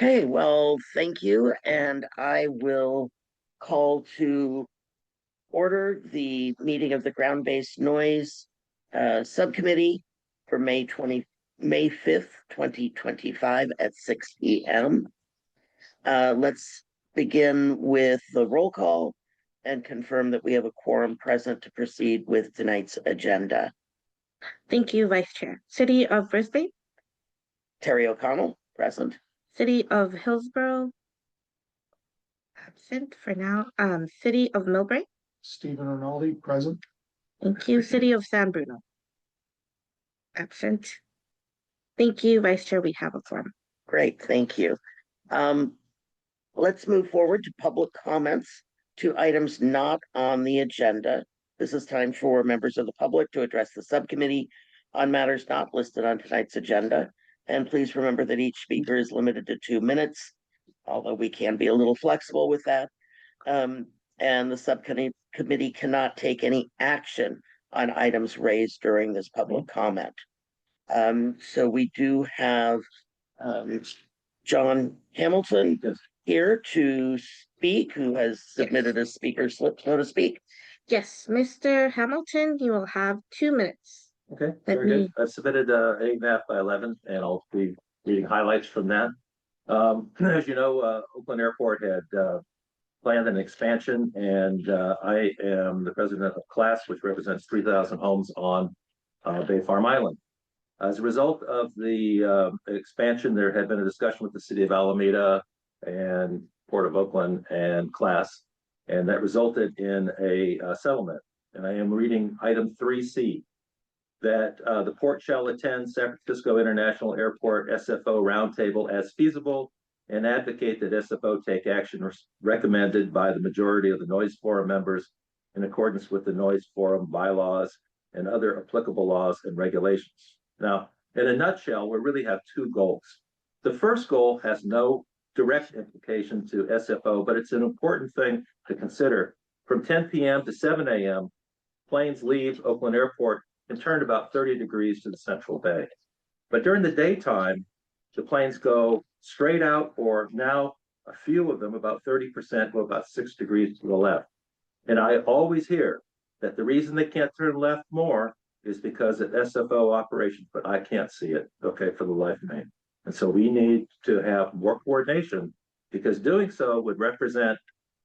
Okay, well, thank you, and I will call to order the meeting of the Ground-Based Noise Subcommittee for May 5th, 2025 at 6 p.m. Let's begin with the roll call and confirm that we have a quorum present to proceed with tonight's agenda. Thank you, Vice Chair. City of Brisbane. Terry O'Connell, present. City of Hillsborough. Absent for now. City of Millbrae. Stephen Rinaldi, present. Thank you. City of San Bruno. Absent. Thank you, Vice Chair. We have a quorum. Great, thank you. Let's move forward to public comments to items not on the agenda. This is time for members of the public to address the subcommittee on matters not listed on tonight's agenda. And please remember that each speaker is limited to 2 minutes, although we can be a little flexible with that. And the subcommittee cannot take any action on items raised during this public comment. So we do have John Hamilton here to speak, who has submitted a speaker slip, so to speak. Yes, Mr. Hamilton, you will have 2 minutes. Okay, very good. I've submitted an 8.5 by 11, and I'll be reading highlights from that. As you know, Oakland Airport had planned an expansion, and I am the president of CLASS, which represents 3,000 homes on Bay Farm Island. As a result of the expansion, there had been a discussion with the city of Alameda and Port of Oakland and CLASS, and that resulted in a settlement. And I am reading item 3C, that the port shall attend San Francisco International Airport SFO Roundtable as feasible and advocate that SFO take action recommended by the majority of the Noise Forum members in accordance with the Noise Forum bylaws and other applicable laws and regulations. Now, in a nutshell, we really have 2 goals. The first goal has no direct implication to SFO, but it's an important thing to consider. From 10 p.m. to 7 a.m., planes leave Oakland Airport and turn about 30 degrees to the Central Bay. But during the daytime, the planes go straight out, or now a few of them, about 30%, go about 6 degrees to the left. And I always hear that the reason they can't turn left more is because of SFO operations, but I can't see it, okay, for the life of me. And so we need to have more coordination, because doing so would represent,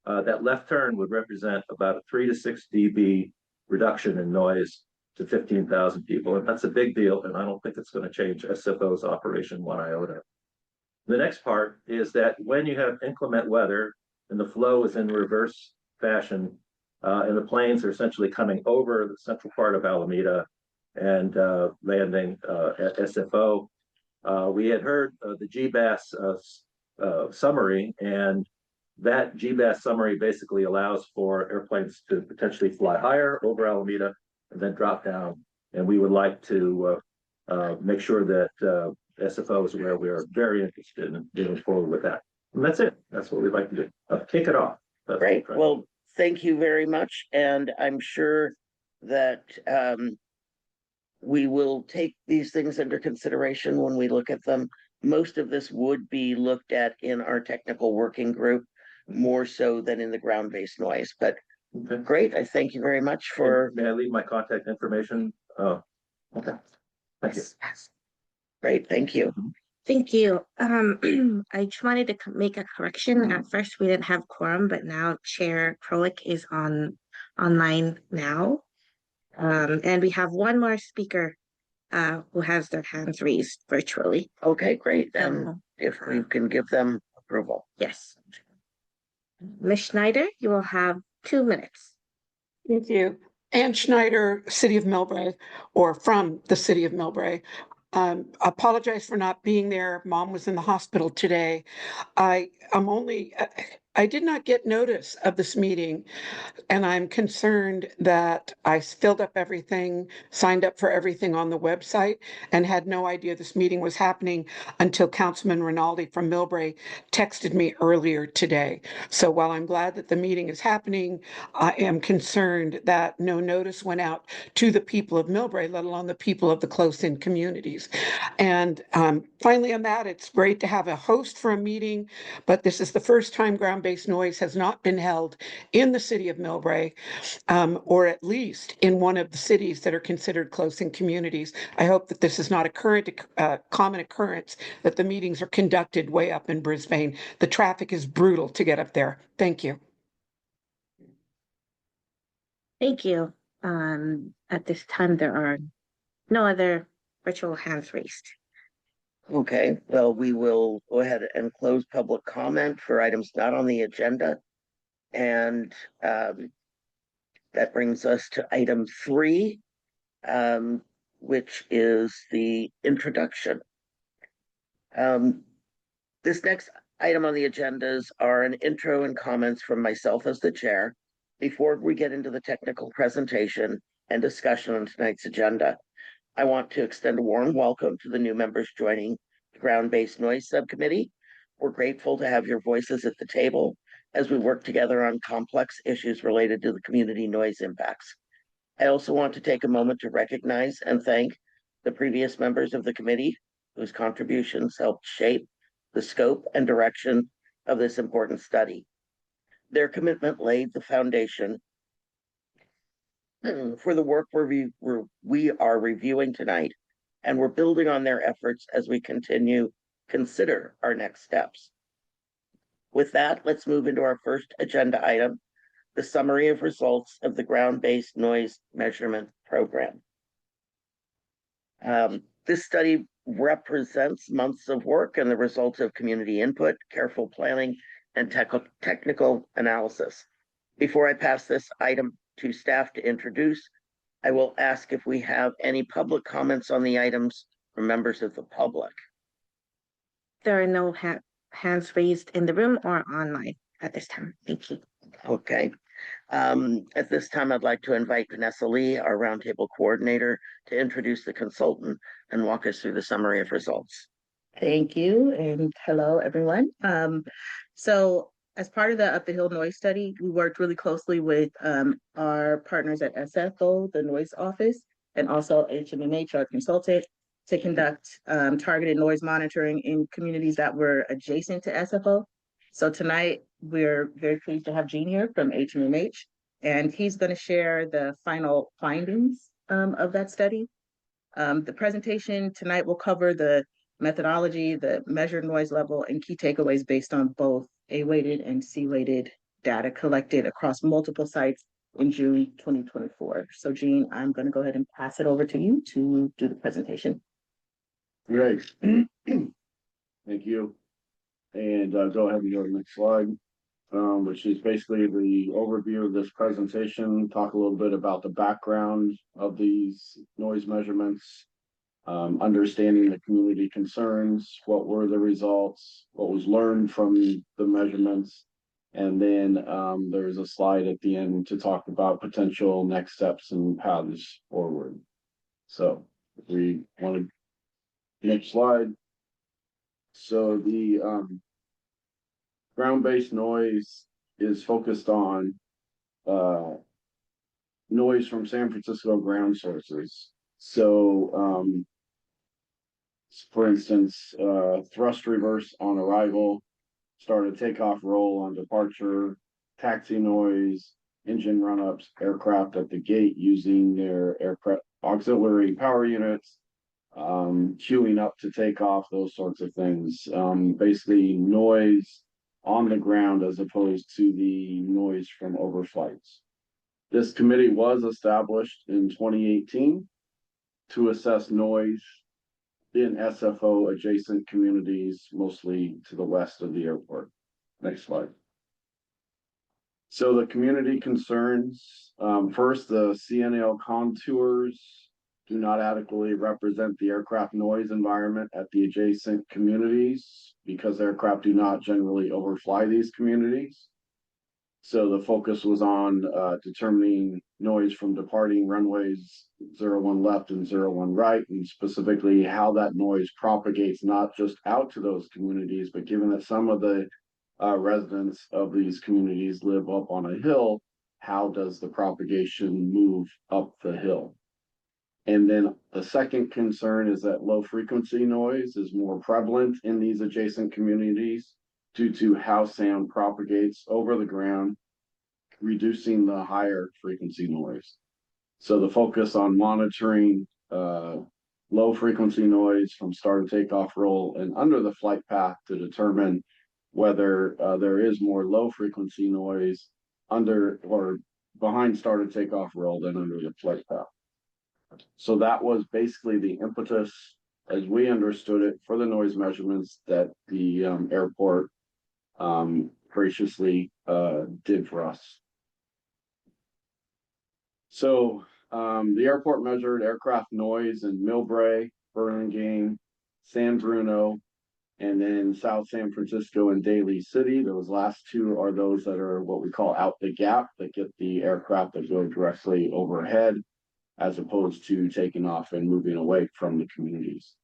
that left turn would represent about a 3 to 6 dB reduction in noise to 15,000 people. And that's a big deal. And I don't think it's going to change SFO's operation 1 iota. The next part is that when you have inclement weather and the flow is in reverse fashion, and the planes are essentially coming over the central part of Alameda and landing at SFO, we had heard the GBAS summary, and that GBAS summary basically allows for airplanes to potentially fly higher over Alameda and then drop down. And we would like to make sure that SFO is aware we are very interested in moving forward with that. And that's it. That's what we'd like to do. Kick it off. That's great. Well, thank you very much. And I'm sure that we will take these things under consideration when we look at them. Most of this would be looked at in our technical working group, more so than in the ground-based noise. But okay. Great. I thank you very much for. May I leave my contact information? Oh, okay. Thank you. Great. Thank you. Thank you. I just wanted to make a correction. At first, we didn't have quorum, but now Chair Krolik is online now. And we have one more speaker who has their hands raised virtually. Okay, great. And if we can give them approval. Yes. Ms. Schneider, you will have 2 minutes. Thank you. Ann Schneider, City of Millbrae, or from the City of Millbrae. Apologize for not being there. Mom was in the hospital today. I'm only I did not get notice of this meeting, and I'm concerned that I filled up everything, signed up for everything on the website, and had no idea this meeting was happening until Councilman Rinaldi from Millbrae texted me earlier today. So while I'm glad that the meeting is happening, I am concerned that no notice went out to the people of Millbrae, let alone the people of the close-in communities. And finally on that, it's great to have a host for a meeting, but this is the first time ground-based noise has not been held in the city of Millbrae, or at least in one of the cities that are considered close-in communities. I hope that this is not a common occurrence, that the meetings are conducted way up in Brisbane. The traffic is brutal to get up there. Thank you. Thank you. At this time, there are no other virtual hands raised. Okay, well, we will go ahead and close public comment for items not on the agenda. And that brings us to item 3, which is the introduction. This next item on the agendas are an intro and comments from myself as the chair before we get into the technical presentation and discussion on tonight's agenda. I want to extend a warm welcome to the new members joining the Ground-Based Noise Subcommittee. We're grateful to have your voices at the table as we work together on complex issues related to the community noise impacts. I also want to take a moment to recognize and thank the previous members of the committee whose contributions helped shape the scope and direction of this important study. Their commitment laid the foundation for the work we are reviewing tonight, and we're building on their efforts as we consider our next steps. With that, let's move into our first agenda item, the summary of results of the ground-based noise measurement program. This study represents months of work and the results of community input, careful planning, and technical analysis. Before I pass this item to staff to introduce, I will ask if we have any public comments on the items from members of the public. There are no hands raised in the room or online at this time. Thank you. Okay. At this time, I'd like to invite Vanessa Lee, our roundtable coordinator, to introduce the consultant and walk us through the summary of results. Thank you, and hello, everyone. So as part of the Up the Hill Noise Study, we worked really closely with our partners at SFO, the Noise Office, and also HMMH, our consultant, to conduct targeted noise monitoring in communities that were adjacent to SFO. So tonight, we're very pleased to have Gene here from HMMH, and he's going to share the final findings of that study. The presentation tonight will cover the methodology, the measured noise level, and key takeaways based on both A-weighted and C-weighted data collected across multiple sites in June 2024. So Gene, I'm going to go ahead and pass it over to you to do the presentation. Great. Thank you. And go ahead and go to the next slide, which is basically the overview of this presentation. Talk a little bit about the background of these noise measurements, understanding the community concerns, what were the results, what was learned from the measurements, and then there's a slide at the end to talk about potential next steps and paths forward. So if we want to next slide. So the ground-based noise is focused on noise from San Francisco ground sources. So for instance, thrust reverse on arrival, start a takeoff roll on departure, taxi noise, engine run-ups, aircraft at the gate using their aircraft auxiliary power units, queuing up to take off, those sorts of things. Basically noise on the ground as opposed to the noise from overflights. This committee was established in 2018 to assess noise in SFO adjacent communities, mostly to the west of the airport. Next slide. So the community concerns, first, the CNL contours do not adequately represent the aircraft noise environment at the adjacent communities because aircraft do not generally overfly these communities. So the focus was on determining noise from departing runways 01 left and 01 right, and specifically how that noise propagates not just out to those communities, but given that some of the residents of these communities live up on a hill, how does the propagation move up the hill? And then the second concern is that low frequency noise is more prevalent in these adjacent communities due to how sound propagates over the ground, reducing the higher frequency noise. So the focus on monitoring low frequency noise from start to takeoff roll and under the flight path to determine whether there is more low frequency noise under or behind start to takeoff roll than under the flight path. So that was basically the impetus, as we understood it, for the noise measurements that the airport graciously did for us. So the airport measured aircraft noise in Millbrae, Burlingame, San Bruno, and then South San Francisco and Daly City. Those last two are those that are what we call out the gap, that get the aircraft that go directly overhead, as opposed to taking off and moving away from the communities.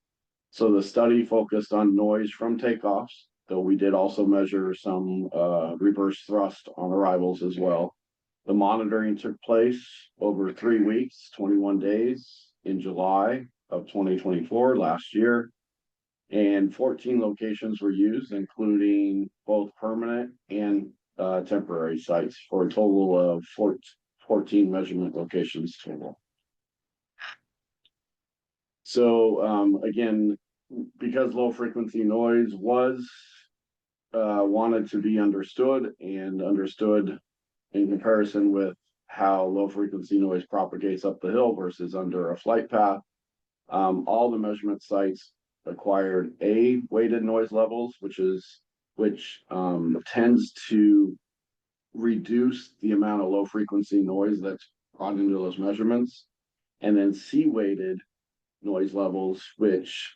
So the study focused on noise from takeoffs, though we did also measure some reverse thrust on arrivals as well. The monitoring took place over 3 weeks, 21 days in July of 2024, last year. And 14 locations were used, including both permanent and temporary sites, for a total of 14 measurement locations total. So again, because low frequency noise was wanted to be understood in comparison with how low frequency noise propagates up the hill versus under a flight path, all the measurement sites acquired A weighted noise levels, which tends to reduce the amount of low frequency noise that's brought into those measurements, and then C weighted noise levels, which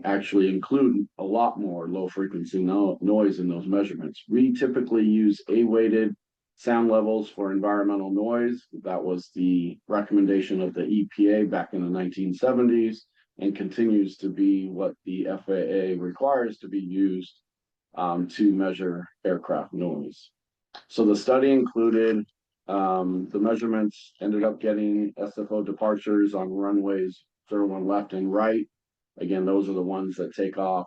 actually include a lot more low frequency noise in those measurements. We typically use A weighted sound levels for environmental noise. That was the recommendation of the EPA back in the 1970s and continues to be what the FAA requires to be used to measure aircraft noise. So the study included the measurements, ended up getting SFO departures on runways 01 left and right. Again, those are the ones that take off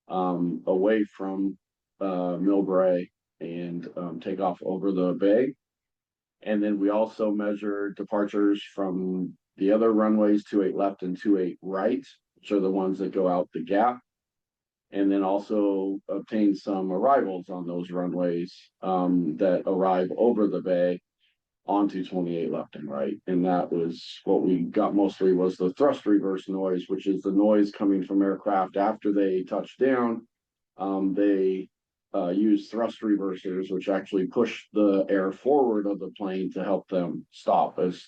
away from Millbrae and take off over the bay. And then we also measured departures from the other runways 28 left and 28 right, which are the ones that go out the gap. And then also obtained some arrivals on those runways that arrive over the bay onto 28 left and right. And that was what we got mostly was the thrust reverse noise, which is the noise coming from aircraft after they touch down. They use thrust reversers, which actually push the air forward of the plane to help them stop, as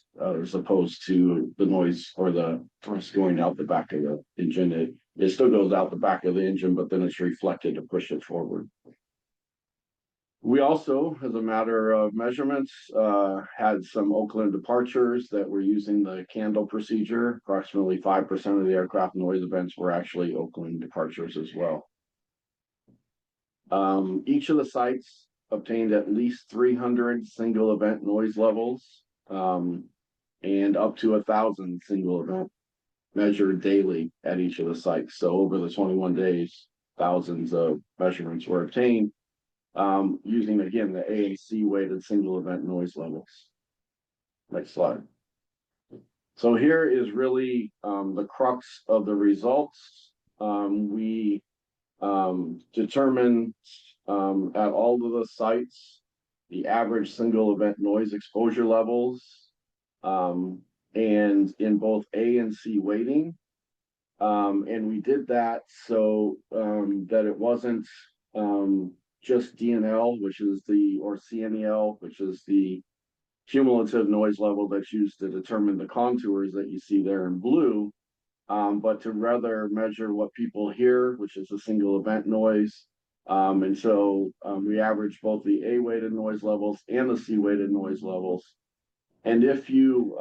opposed to the noise or the thrust going out the back of the engine. It still goes out the back of the engine, but then it's reflected to push it forward. We also, as a matter of measurements, had some Oakland departures that were using the candle procedure. Approximately 5% of the aircraft noise events were actually Oakland departures as well. Each of the sites obtained at least 300 single event noise levels and up to 1,000 single event measured daily at each of the sites. So over the 21 days, thousands of measurements were obtained using, again, the AAC weighted single event noise levels. Next slide. So here is really the crux of the results. We determined at all of the sites the average single event noise exposure levels and in both A and C weighting. And we did that so that it wasn't just DNL, or CNEL, which is the cumulative noise level that's used to determine the contours that you see there in blue, but to rather measure what people hear, which is a single event noise. And so we average both the A-weighted noise levels and the C-weighted noise levels. And if you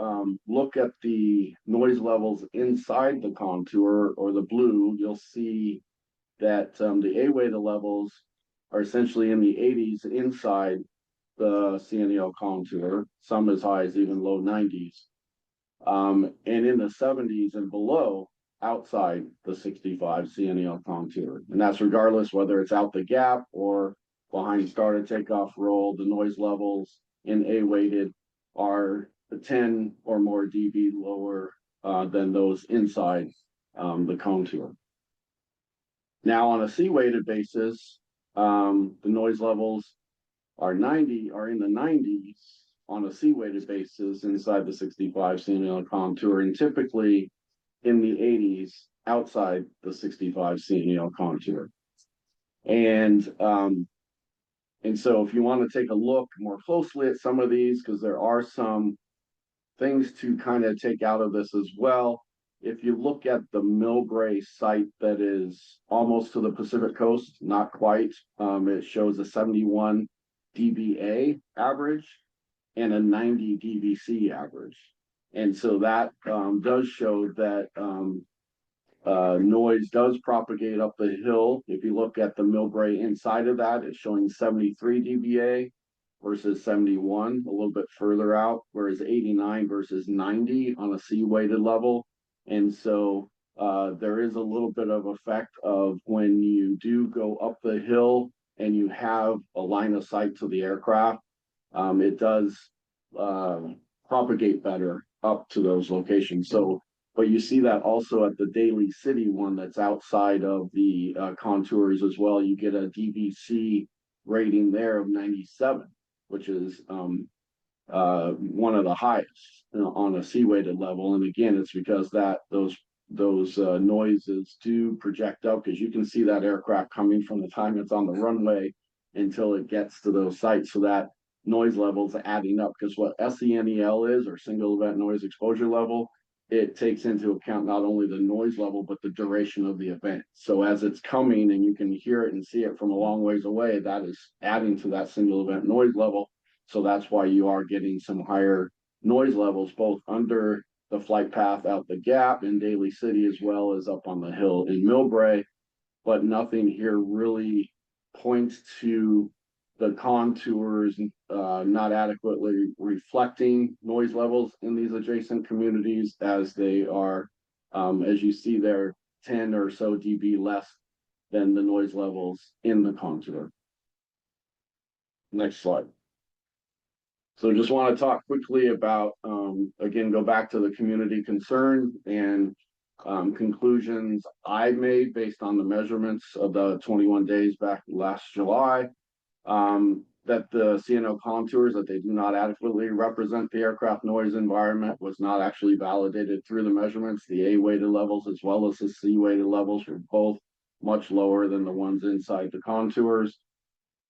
look at the noise levels inside the contour or the blue, you'll see that the A-weighted levels are essentially in the 80s inside the CNEL contour, some as high as even low 90s. And in the 70s and below outside the 65 CNEL contour. And that's regardless whether it's out the gap or behind started takeoff roll, the noise levels in A-weighted are 10 or more dB lower than those inside the contour. Now on a C-weighted basis, the noise levels are in the 90s on a C-weighted basis inside the 65 CNEL contour, and typically in the 80s outside the 65 CNEL contour. And so if you want to take a look more closely at some of these, because there are some things to kind of take out of this as well. If you look at the Millbrae site that is almost to the Pacific coast, not quite, it shows a 71 dBA average and a 90 dBc average. And so that does show that noise does propagate up the hill. If you look at the Millbrae inside of that, it's showing 73 dBA versus 71, a little bit further out, whereas 89 versus 90 on a C-weighted level. And so there is a little bit of effect of when you do go up the hill and you have a line of sight to the aircraft, it does propagate better up to those locations. So, but you see that also at the Daly City one that's outside of the contours as well. You get a DBC rating there of 97, which is one of the highest on a C-weighted level. And again, it's because that those noises do project up, because you can see that aircraft coming from the time it's on the runway until it gets to those sites. So that noise levels adding up, because what SENEL is, or single event noise exposure level, it takes into account not only the noise level, but the duration of the event. So as it's coming and you can hear it and see it from a long ways away, that is adding to that single event noise level. So that's why you are getting some higher noise levels, both under the flight path out the gap in Daly City, as well as up on the hill in Millbrae. But nothing here really points to the contours not adequately reflecting noise levels in these adjacent communities, as they are, as you see there, 10 or so dB less than the noise levels in the contour. Next slide. So just want to talk quickly about, again, go back to the community concern and conclusions I made based on the measurements of the 21 days back last July. That the CNO contours, that they do not adequately represent the aircraft noise environment, was not actually validated through the measurements. The A-weighted levels as well as the C-weighted levels were both much lower than the ones inside the contours.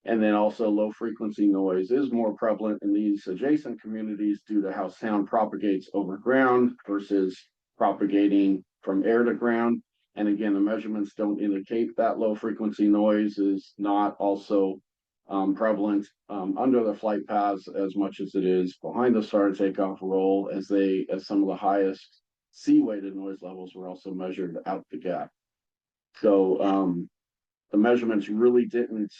And then also low frequency noise is more prevalent in these adjacent communities due to how sound propagates over ground versus propagating from air to ground. And again, the measurements don't indicate that low frequency noise is not also prevalent under the flight paths as much as it is behind the start and takeoff roll, as some of the highest C-weighted noise levels were also measured out the gap. So the measurements really didn't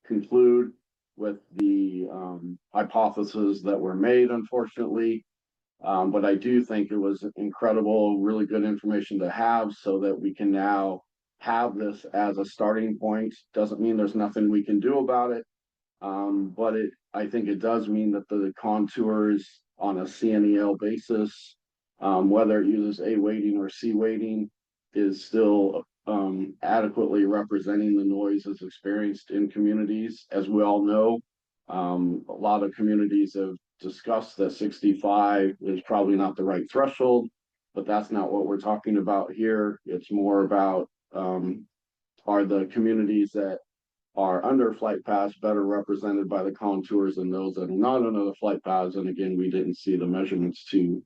conclude with the hypotheses that were made, unfortunately. But I do think it was incredible, really good information to have, so that we can now have this as a starting point. Doesn't mean there's nothing we can do about it, but I think it does mean that the contours on a CNEL basis, whether it uses A weighting or C weighting, is still adequately representing the noise that's experienced in communities. As we all know, a lot of communities have discussed that 65 is probably not the right threshold, but that's not what we're talking about here. It's more about are the communities that are under flight paths better represented by the contours than those that are not under the flight paths. And again, we didn't see the measurements to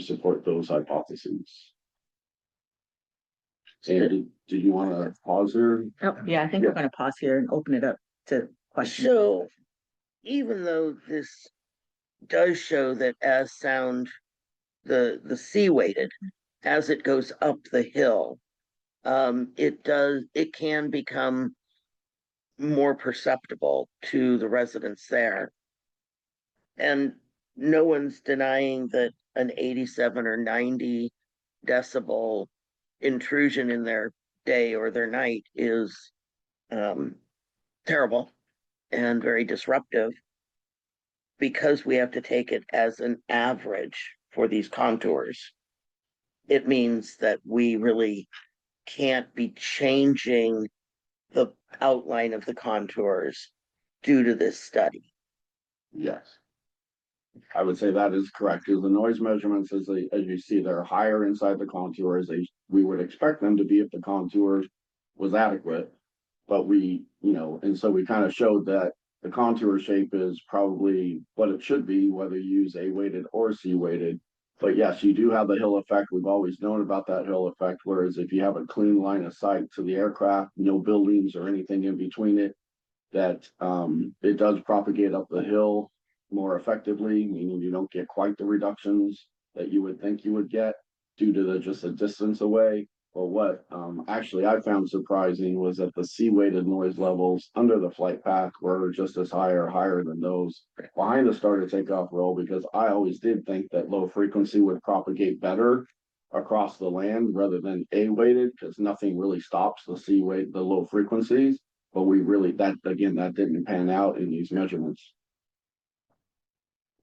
support those hypotheses. And did you want to pause here? Oh, yeah, I think we're gonna pause here and open it up to questions. So even though this does show that as sound, the C weighted, as it goes up the hill, it can become more perceptible to the residents there. And no one's denying that an 87 or 90 decibel intrusion in their day or their night is terrible and very disruptive, because we have to take it as an average for these contours. It means that we really can't be changing the outline of the contours due to this study. Yes. I would say that is correct, because the noise measurements, as you see, they're higher inside the contour as we would expect them to be if the contour was adequate. But and so we kind of showed that the contour shape is probably what it should be, whether you use A weighted or C weighted. But yes, you do have the hill effect. We've always known about that hill effect, whereas if you have a clean line of sight to the aircraft, no buildings or anything in between it, that it does propagate up the hill more effectively, meaning you don't get quite the reductions that you would think you would get due to just the distance away. Or what actually I found surprising was that the C-weighted noise levels under the flight path were just as high or higher than those behind the start of takeoff roll, because I always did think that low frequency would propagate better across the land rather than A-weighted, because nothing really stops the C-weight, the low frequencies. But that didn't pan out in these measurements.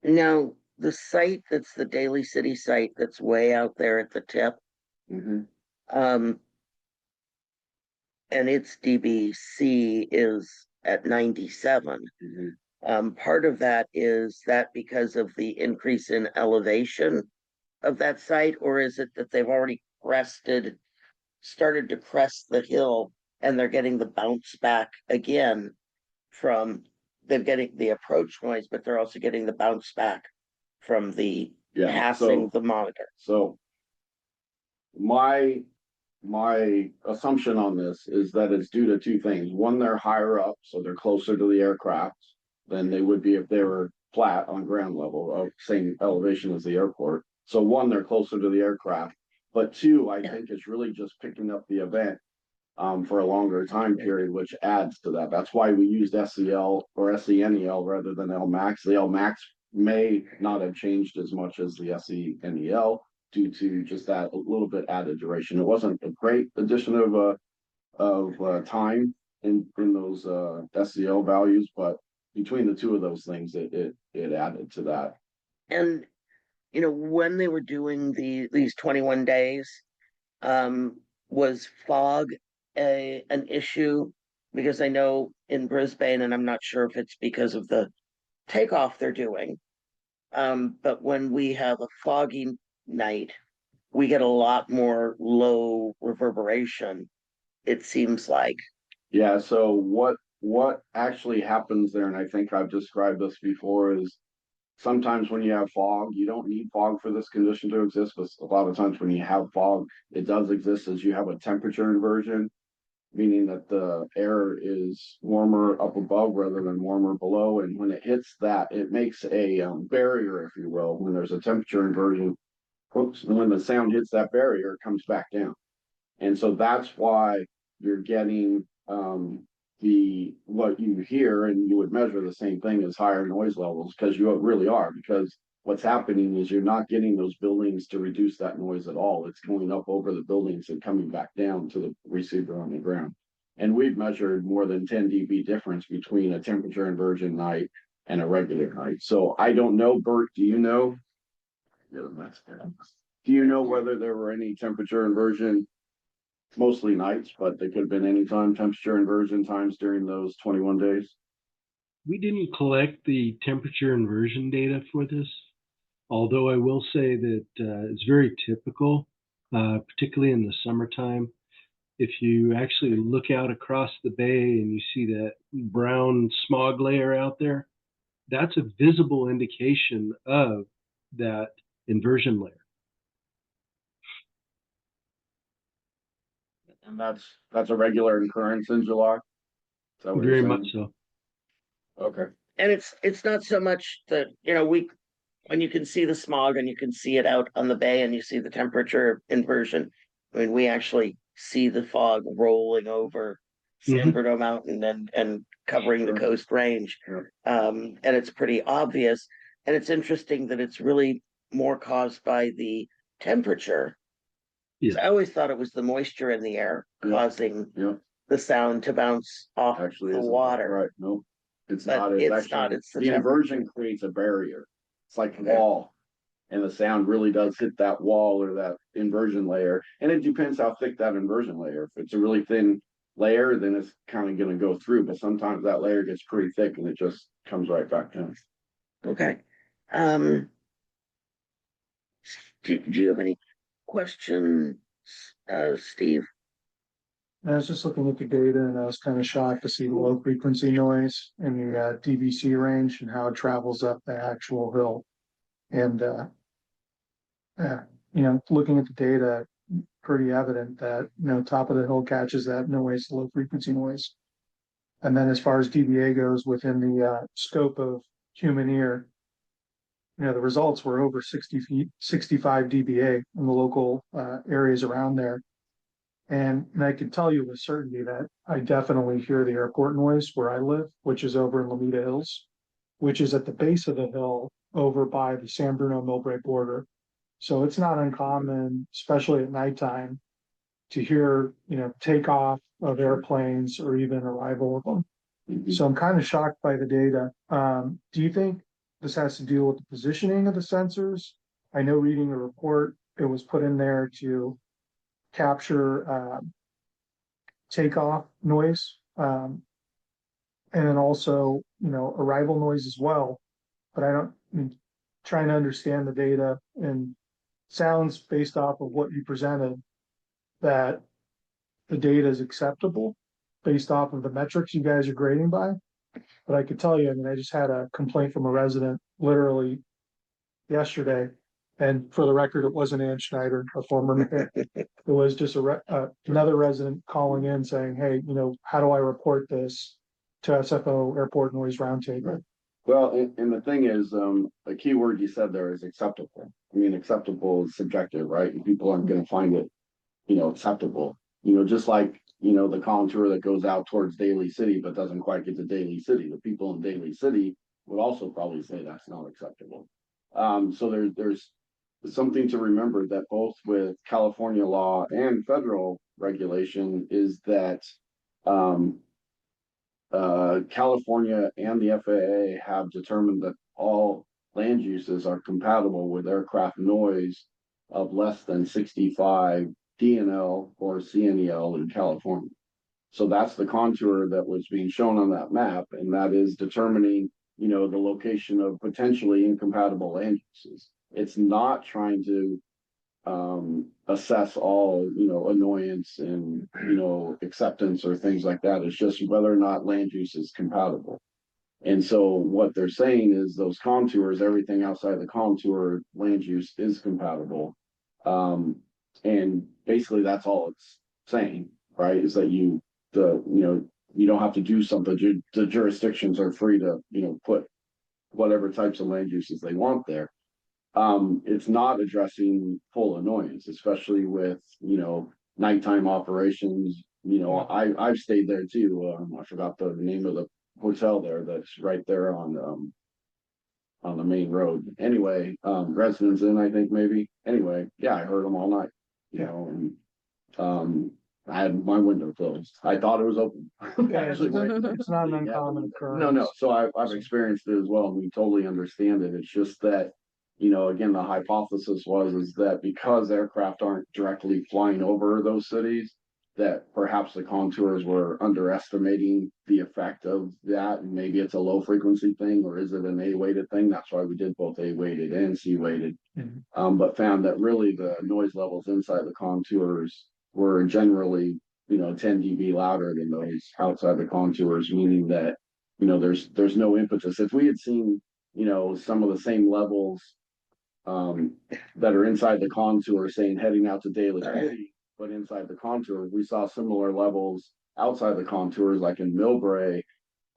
Now, the site that's the Daly City site that's way out there at the tip, Mm-hmm. and its DBC is at 97. Mm-hmm. Part of that is that because of the increase in elevation of that site, or is it that they've already started to crest the hill and they're getting the bounce back again from, they're getting the approach noise, but they're also getting the bounce back from the passing the monitor. So my assumption on this is that it's due to two things. One, they're higher up, so they're closer to the aircraft than they would be if they were flat on ground level, of same elevation as the airport. So one, they're closer to the aircraft. But two, I think it's really just picking up the event for a longer time period, which adds to that. That's why we used SEL or SENEL rather than LMAX. The LMAX may not have changed as much as the SENEL due to just that a little bit added duration. It wasn't a great addition of time in those SEL values, but between the two of those things, it added to that. And when they were doing these 21 days, was fog an issue? Because I know in Brisbane, and I'm not sure if it's because of the takeoff they're doing, but when we have a foggy night, we get a lot more low reverberation, it seems like. Yeah, so what actually happens there, and I think I've described this before, is sometimes when you have fog, you don't need fog for this condition to exist, but a lot of times when you have fog, it does exist as you have a temperature inversion, meaning that the air is warmer up above rather than warmer below. And when it hits that, it makes a barrier, if you will, when there's a temperature inversion. Oops, and when the sound hits that barrier, it comes back down. And so that's why you're getting what you hear, and you would measure the same thing as higher noise levels, because you really are, because what's happening is you're not getting those buildings to reduce that noise at all. It's going up over the buildings and coming back down to the receiver on the ground. And we've measured more than 10 dB difference between a temperature inversion night and a regular night. So I don't know, Bert, do you know? Do you know whether there were any temperature inversion, mostly nights, but they could have been anytime temperature inversion times during those 21 days? We didn't collect the temperature inversion data for this, although I will say that it's very typical, particularly in the summertime. if you actually look out across the bay and you see that brown smog layer out there, that's a visible indication of that inversion layer. And that's a regular occurrence in July? Is that what you're Very saying? much so. Okay. And it's not so much that, when you can see the smog and you can see it out on the bay and you see the temperature inversion. I mean, we actually see the fog rolling over San Mhm. Bruno Mountain and covering the Sure. coast range. Sure. And it's pretty obvious. And it's interesting that it's really more caused by the temperature. Yeah. 'Cause I always thought it was the moisture in the air Yeah. causing Yeah, the sound to bounce off actually, the isn't water. right, no, it's But not, it's actually, not, it's the the inversion temperature. creates a barrier. It's like a Okay. wall. And the sound really does hit that wall or that inversion layer, and it depends how thick that inversion layer. If it's a really thin layer, then it's kind of gonna go through, but sometimes that layer gets pretty thick and it just comes right back down. Okay. Do you have any questions, Steve? I was just looking at the data and I was kind of shocked to see the low frequency noise in the DVC range and how it travels up the actual hill. And looking at the data, pretty evident that top of the hill catches that noise, low frequency noise. And then as far as dBA goes within the scope of human ear, the results were over 65 dBA in the local areas around there. And I can tell you with certainty that I definitely hear the airport noise where I live, which is over in Lomita Hills, which is at the base of the hill over by the San Bruno Millbrae border. So it's not uncommon, especially at nighttime, to hear, takeoff of airplanes or even arrival of them. Mhm. So I'm kind of shocked by the data. Do you think this has to do with the positioning of the sensors? I know reading the report, it was put in there to capture takeoff noise, and then also, arrival noise as well. But I'm trying to understand the data, and sounds based off of what you presented that the data is acceptable based off of the metrics you guys are grading by. But I could tell you, I just had a complaint from a resident literally yesterday. And for the record, it wasn't Ann Schneider, a former mayor. It was just another resident calling in saying, hey, how do I report this to SFO Airport Noise Roundtable? Well, and the thing is, a key word you said there is acceptable. I mean, acceptable is subjective, right? And people aren't gonna find it, acceptable. Just like, the contour that goes out towards Daly City, but doesn't quite get to Daly City. The people in Daly City would also probably say that's not acceptable. So there's something to remember that both with California law and federal regulation is that, California and the FAA have determined that all land uses are compatible with aircraft noise of less than 65 DNL or CNEL in California. So that's the contour that was being shown on that map, and that is determining, the location of potentially incompatible land uses. It's not trying to assess all, annoyance and, acceptance or things like that. It's just whether or not land use is compatible. And so what they're saying is those contours, everything outside the contour land use is compatible. And basically that's all it's saying, right? Is that you don't have to do something. The jurisdictions are free to, put whatever types of land uses they want there. It's not addressing full annoyance, especially with, nighttime operations. I've stayed there too. I forgot the name of the hotel there that's right there on the main road. Anyway, Residence Inn, I think maybe. Anyway, yeah, I heard them all night, and I had my window closed. I thought it was open. It's not an uncommon occurrence. No. So I've experienced it as well, and we totally understand it. It's just that, again, the hypothesis is that because aircraft aren't directly flying over those cities, that perhaps the contours were underestimating the effect of that. And maybe it's a low frequency thing, or is it an A-weighted thing? That's why we did both A-weighted and C-weighted. Mhm. But found that really the noise levels inside the contours were generally, 10 dB louder than those outside the contours, meaning that, there's no impetus. If we had seen, some of the same levels that are inside the contour saying heading out to Daly City, but inside the contour, we saw similar levels outside the contours, like in Millbrae,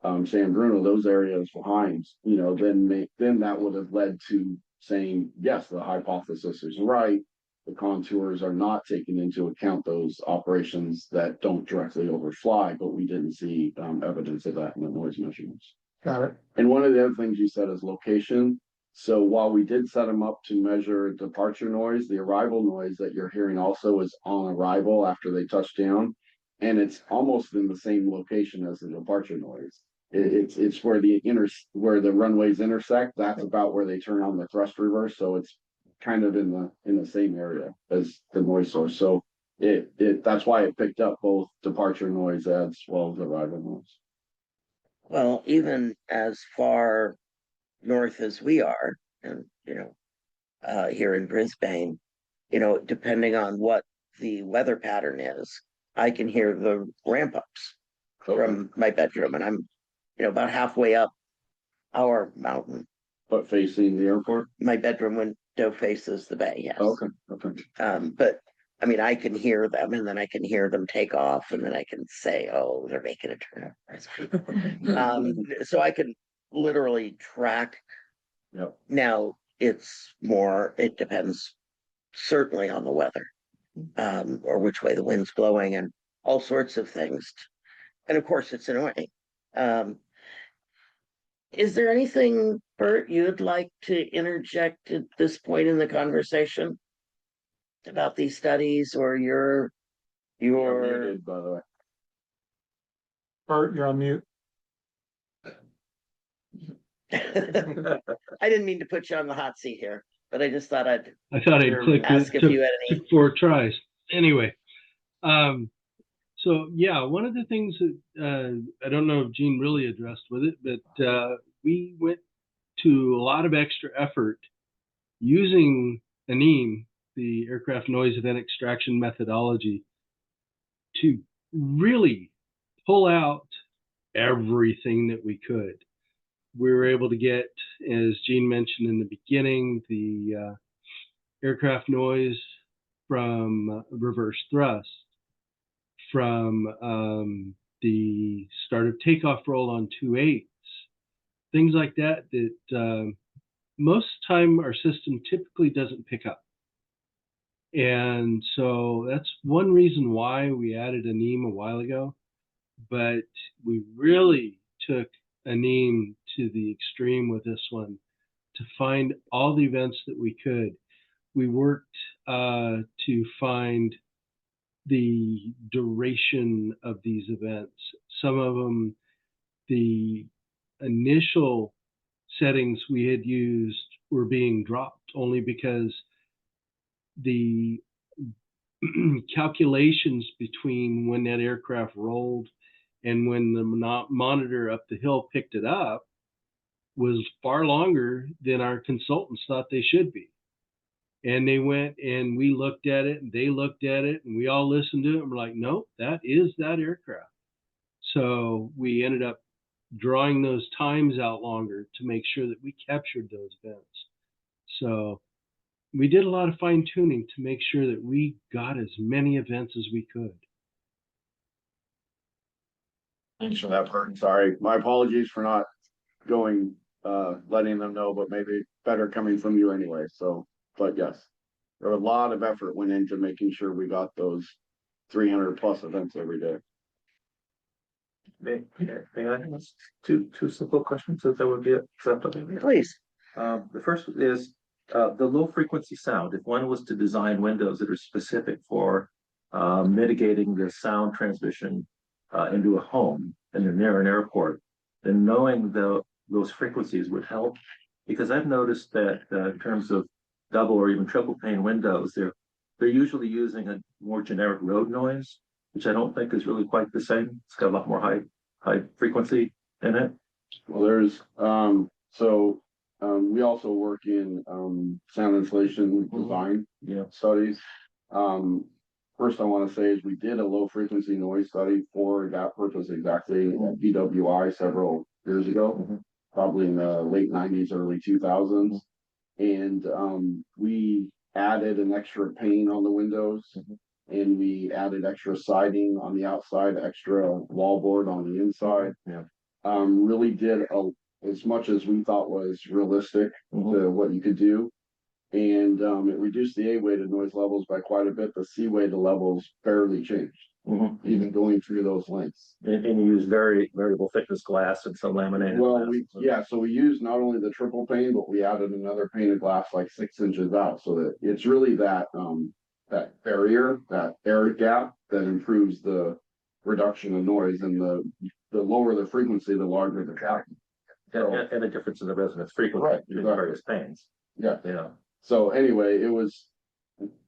San Bruno, those areas behind, then that would have led to saying, yes, the hypothesis is right. The contours are not taking into account those operations that don't directly overfly, but we didn't see evidence of that in the noise measurements. Got it. And one of the other things you said is location. So while we did set them up to measure departure noise, the arrival noise that you're hearing also is on arrival after they touch down. And it's almost in the same location as the departure noise. It's where where the runways intersect. That's about where they turn on the thrust reverse. So it's kind of in the same area as the noise source. So that's why it picked up both departure noise as well as arrival noise. Well, even as far north as we are, and here in Brisbane, depending on what the weather pattern is, I can hear the ramp ups from my bedroom, and I'm about halfway up our mountain. But facing the airport? My bedroom window faces the bay, yes. Okay. But I mean, I can hear them, and then I can hear them take off, and then I can say, oh, they're making a turn. So I can literally track. Yep. Now it depends certainly on the weather, or which way the wind's blowing, and all sorts of things. And of course, it's annoying. Is there anything, Bert, you'd like to interject at this point in the conversation about these studies, or your You're muted, by the way. Bert, you're on mute. I didn't mean to put you on the hot seat here, but I just thought I'd click ask it. if you had any. Took 4 tries. Anyway, so yeah, one of the things that I don't know if Gene really addressed with it, but we went to a lot of extra effort using ANEM, the aircraft noise event extraction methodology, to really pull out everything that we could. We were able to get, as Gene mentioned in the beginning, the aircraft noise from reverse thrust, from the start of takeoff roll on 2/8, things like that, most time our system typically doesn't pick up. And so that's one reason why we added ANEM a while ago, but we really took ANEM to the extreme with this one to find all the events that we could. We worked to find the duration of these events. Some of them, the initial settings we had used were being dropped only because the calculations between when that aircraft rolled and when the monitor up the hill picked it up was far longer than our consultants thought they should be. And they went and we looked at it and they looked at it and we all listened to it and we're like, nope, that is that aircraft. So we ended up drawing those times out longer to make sure that we captured those events. So we did a lot of fine tuning to make sure that we got as many events as we could. Thanks for that, Bert. Sorry. My apologies for not letting them know, but maybe better coming from you anyway. So, but yes, there a lot of effort went into making sure we got those 300 plus events every day. May I ask two simple questions, if that would be acceptable? Please. The first is the low frequency sound. If one was to design windows that are specific for mitigating the sound transmission into a home and they're near an airport, then knowing those frequencies would help. Because I've noticed that in terms of double or even triple pane windows, they're usually using a more generic road noise, which I don't think is really quite the same. It's got a lot more high frequency in it. Well, there's we also work in sound insulation design studies. first I want to say is we did a low frequency noise study for that purpose exactly at BWI several years ago, probably in the late 90s, early 2000s. And we added an extra pane on the windows, and we added extra siding on the outside, extra wallboard on the inside. Yeah. Really did as much as we thought was realistic to what you could do. And it reduced the A-weighted noise levels by quite a bit. The C-weighted levels barely changed, even going through those lengths. And you use very variable thickness glass and some laminated Well, glass. so we used not only the triple pane, but we added another pane of glass like 6 inches out, so that it's really that that barrier, that air gap that improves the reduction of noise, and the lower the frequency, the larger the gap. And the difference in the resonance frequency Right, between various panes. Yeah. Yeah. So anyway, it was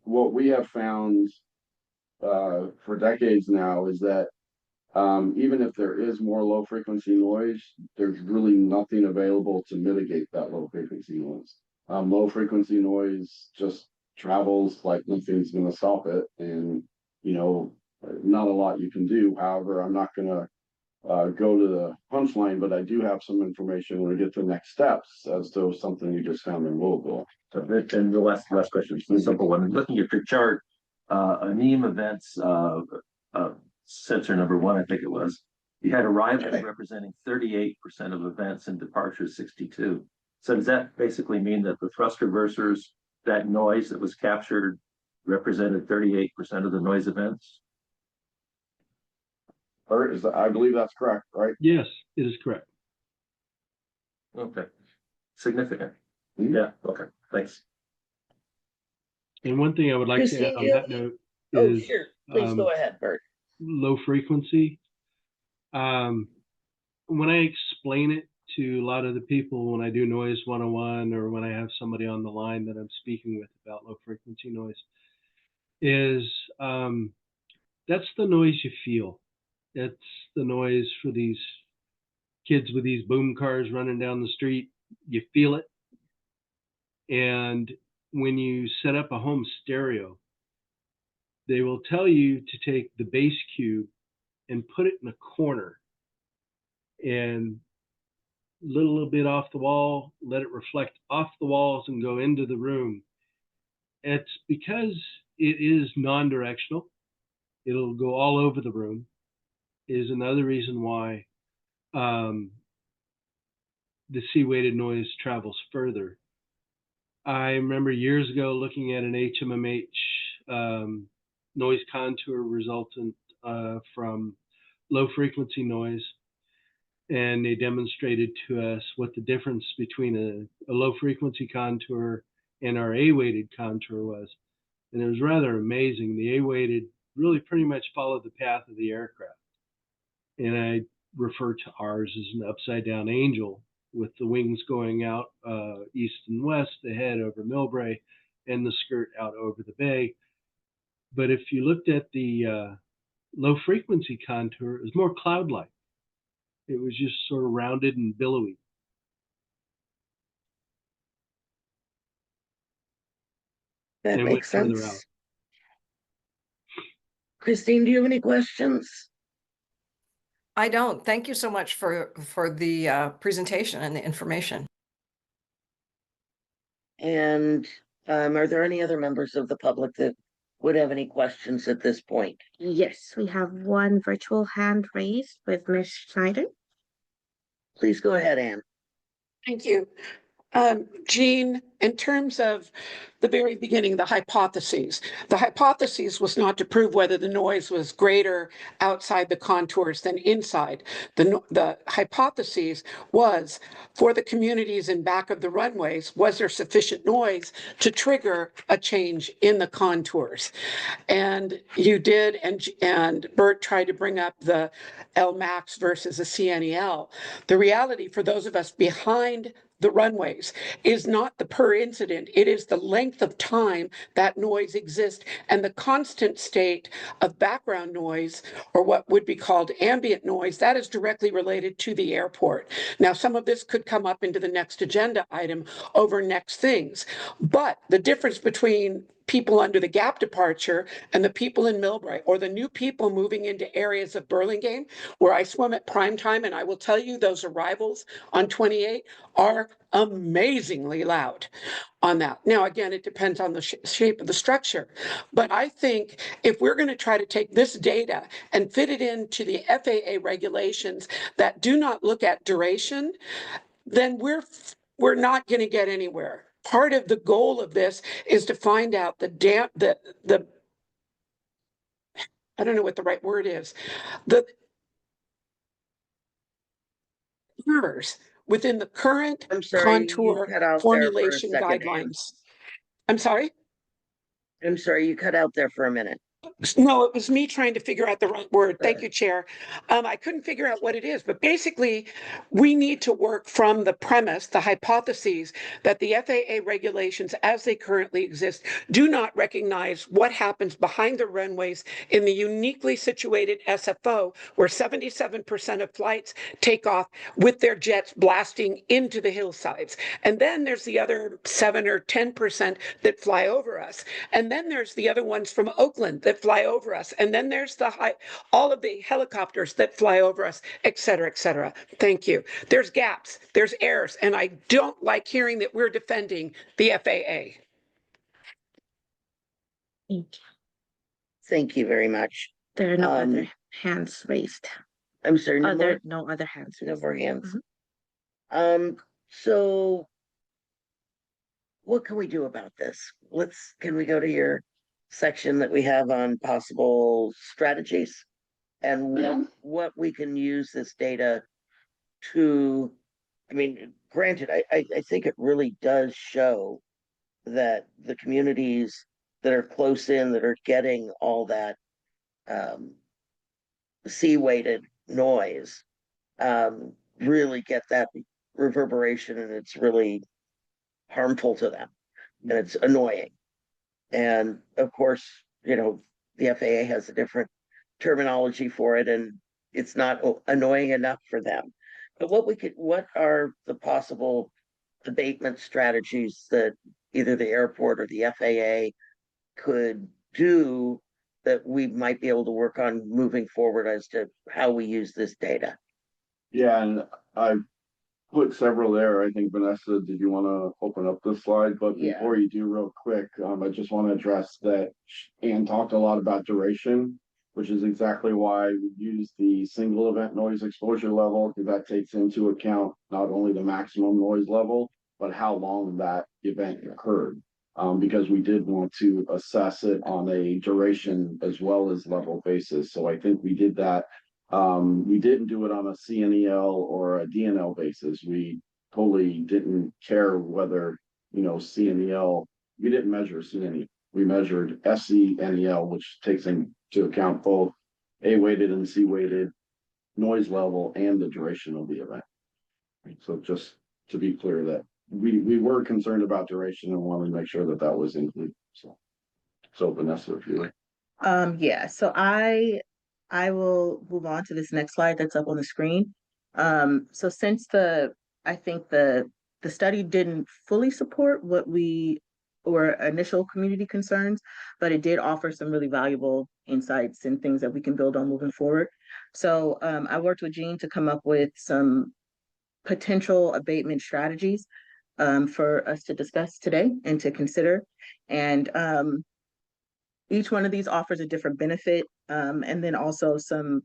what we have found for decades now is that even if there is more low frequency noise, there's really nothing available to mitigate that low frequency noise. Low frequency noise just travels like nothing's going to stop it, and not a lot you can do. However, I'm not going to go to the punchline, but I do have some information when we get to the next steps as to something you just found in Louisville. So, and the last question is the simple one. Looking at your chart, NEM events, sensor number 1, I think it was, you had arrivals representing 38% of events and departures 62. So does that basically mean that the thrust reversers, that noise that was captured, represented 38% of the noise events? Or I believe that's correct, right? Yes, it is correct. Okay. Significant. Yeah, okay, thanks. And one thing I would like to Christine, add on do you that have- note Oh, is sure. Please go ahead, Bert. low frequency. When I explain it to a lot of the people when I do noise 101 or when I have somebody on the line that I'm speaking with about low frequency noise, is that's the noise you feel. It's the noise for these kids with these boom cars running down the street. You feel it. And when you set up a home stereo, they will tell you to take the bass cube and put it in a corner and little bit off the wall, let it reflect off the walls and go into the room. It's because it is non-directional. It'll go all over the room. Is another reason why the C-weighted noise travels further. I remember years ago looking at an HMMH noise contour resultant from low frequency noise, and they demonstrated to us what the difference between a low frequency contour and our A-weighted contour was. And it was rather amazing. The A-weighted really pretty much followed the path of the aircraft. And I refer to ours as an upside down angel, with the wings going out east and west, the head over Millbrae, and the skirt out over the bay. But if you looked at the low frequency contour, it was more cloud-like. It was just sort of rounded and billowy. That and makes went further sense. out. Christine, do you have any questions? I don't. Thank you so much for the presentation and the information. And are there any other members of the public that would have any questions at this point? Yes, we have one virtual hand raised with Ms. Schneider. Please go ahead, Anne. Thank you. Jean, in terms of the very beginning, the hypotheses was not to prove whether the noise was greater outside the contours than inside. The hypothesis was for the communities in back of the runways, was there sufficient noise to trigger a change in the contours? And you did, and Bert tried to bring up the LMAX versus the CNEL. The reality for those of us behind the runways is not the per incident, it is the length of time that noise exists and the constant state of background noise, or what would be called ambient noise, that is directly related to the airport. Now, some of this could come up into the next agenda item over next things, but the difference between people under the gap departure and the people in Millbrae, or the new people moving into areas of Burlingame where I swim at prime time. And I will tell you, those arrivals on 28 are amazingly loud on that. Now, again, it depends on the shape of the structure. But I think if we're going to try to take this data and fit it into the FAA regulations that do not look at duration, then we're not going to get anywhere. Part of the goal of this is to find out the I don't know what the right word is, the errors within the current I'm sorry, you contour cut out there for a formulation second. guidelines. I'm sorry? I'm sorry, you cut out there for a minute. No, it was me trying to figure out the right word. Thank you, Chair. I couldn't figure out what it is, but basically, we need to work from the premise, the hypotheses that the FAA regulations as they currently exist do not recognize what happens behind the runways in the uniquely situated SFO, where 77% of flights take off with their jets blasting into the hillsides. And then there's the other 7 or 10% that fly over us. And then there's the other ones from Oakland that fly over us. And then there's all of the helicopters that fly over us, et cetera, et cetera. Thank you. There's gaps, there's errors, and I don't like hearing that we're defending the FAA. Thank you very much. There are no other hands raised. I'm sorry, no No other hands no raised. more hands. Mhm. So what can we do about this? Can we go to your section that we have on possible strategies? And what we can use this data to, I mean, granted, I think it really does show that the communities that are close in, that are getting all that C-weighted noise, really get that reverberation, and it's really harmful to them, and it's annoying. And of course, the FAA has a different terminology for it, and it's not annoying enough for them. But what are the possible abatement strategies that either the airport or the FAA could do that we might be able to work on moving forward as to how we use this data? Yeah, and I put several there. I think Vanessa, did you want to open up this slide? But Yeah. before you do, real quick, I just want to address that Ann talked a lot about duration, which is exactly why we use the single event noise exposure level, because that takes into account not only the maximum noise level, but how long that event occurred. Because we did want to assess it on a duration as well as level basis. So I think we did that. We didn't do it on a CNEL or a DNL basis. We totally didn't care whether, CNEL, we didn't measure CNE. We measured SCNEL, which takes into account both A-weighted and C-weighted noise level and the duration of the event. So just to be clear that we were concerned about duration and wanted to make sure that that was included. So Vanessa, if you like. Yeah, so I will move on to this next slide that's up on the screen. So since I think the study didn't fully support what were initial community concerns, but it did offer some really valuable insights and things that we can build on moving forward. So I worked with Jean to come up with some potential abatement strategies for us to discuss today and to consider. And each one of these offers a different benefit, and then also some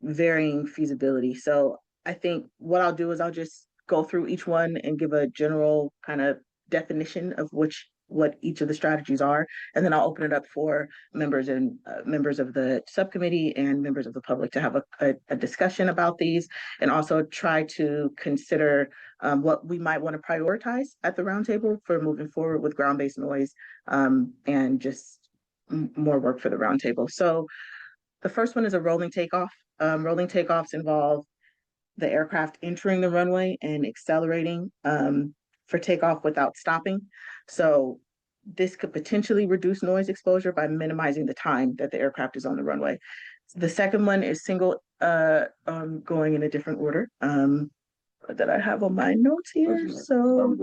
varying feasibility. So I think what I'll do is I'll just go through each one and give a general kind of definition of what each of the strategies are, and then I'll open it up for members of the subcommittee and members of the public to have a discussion about these, and also try to consider what we might want to prioritize at the roundtable for moving forward with ground-based noise, and just more work for the roundtable. So the first one is a rolling takeoff. Rolling takeoffs involve the aircraft entering the runway and accelerating for takeoff without stopping. So this could potentially reduce noise exposure by minimizing the time that the aircraft is on the runway. The second one is single, going in a different order that I have on my notes here. So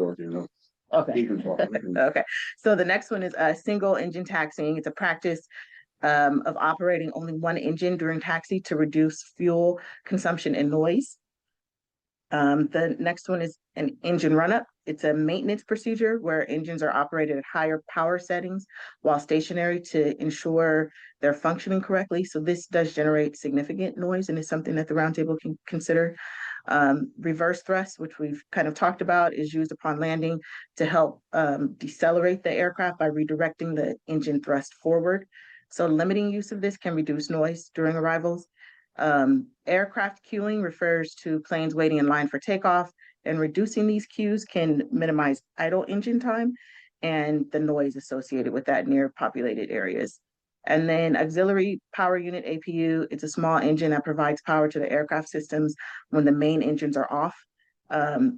Okay. You can talk. Okay, so the next one is a single engine taxiing. It's a practice of operating only one engine during taxi to reduce fuel consumption and noise. The next one is an engine run-up. It's a maintenance procedure where engines are operated at higher power settings while stationary to ensure they're functioning correctly. So this does generate significant noise and is something that the roundtable can consider. Reverse thrust, which we've kind of talked about, is used upon landing to help decelerate the aircraft by redirecting the engine thrust forward. So limiting use of this can reduce noise during arrivals. Aircraft queuing refers to planes waiting in line for takeoff, and reducing these queues can minimize idle engine time and the noise associated with that near populated areas. And then auxiliary power unit APU, it's a small engine that provides power to the aircraft systems when the main engines are off.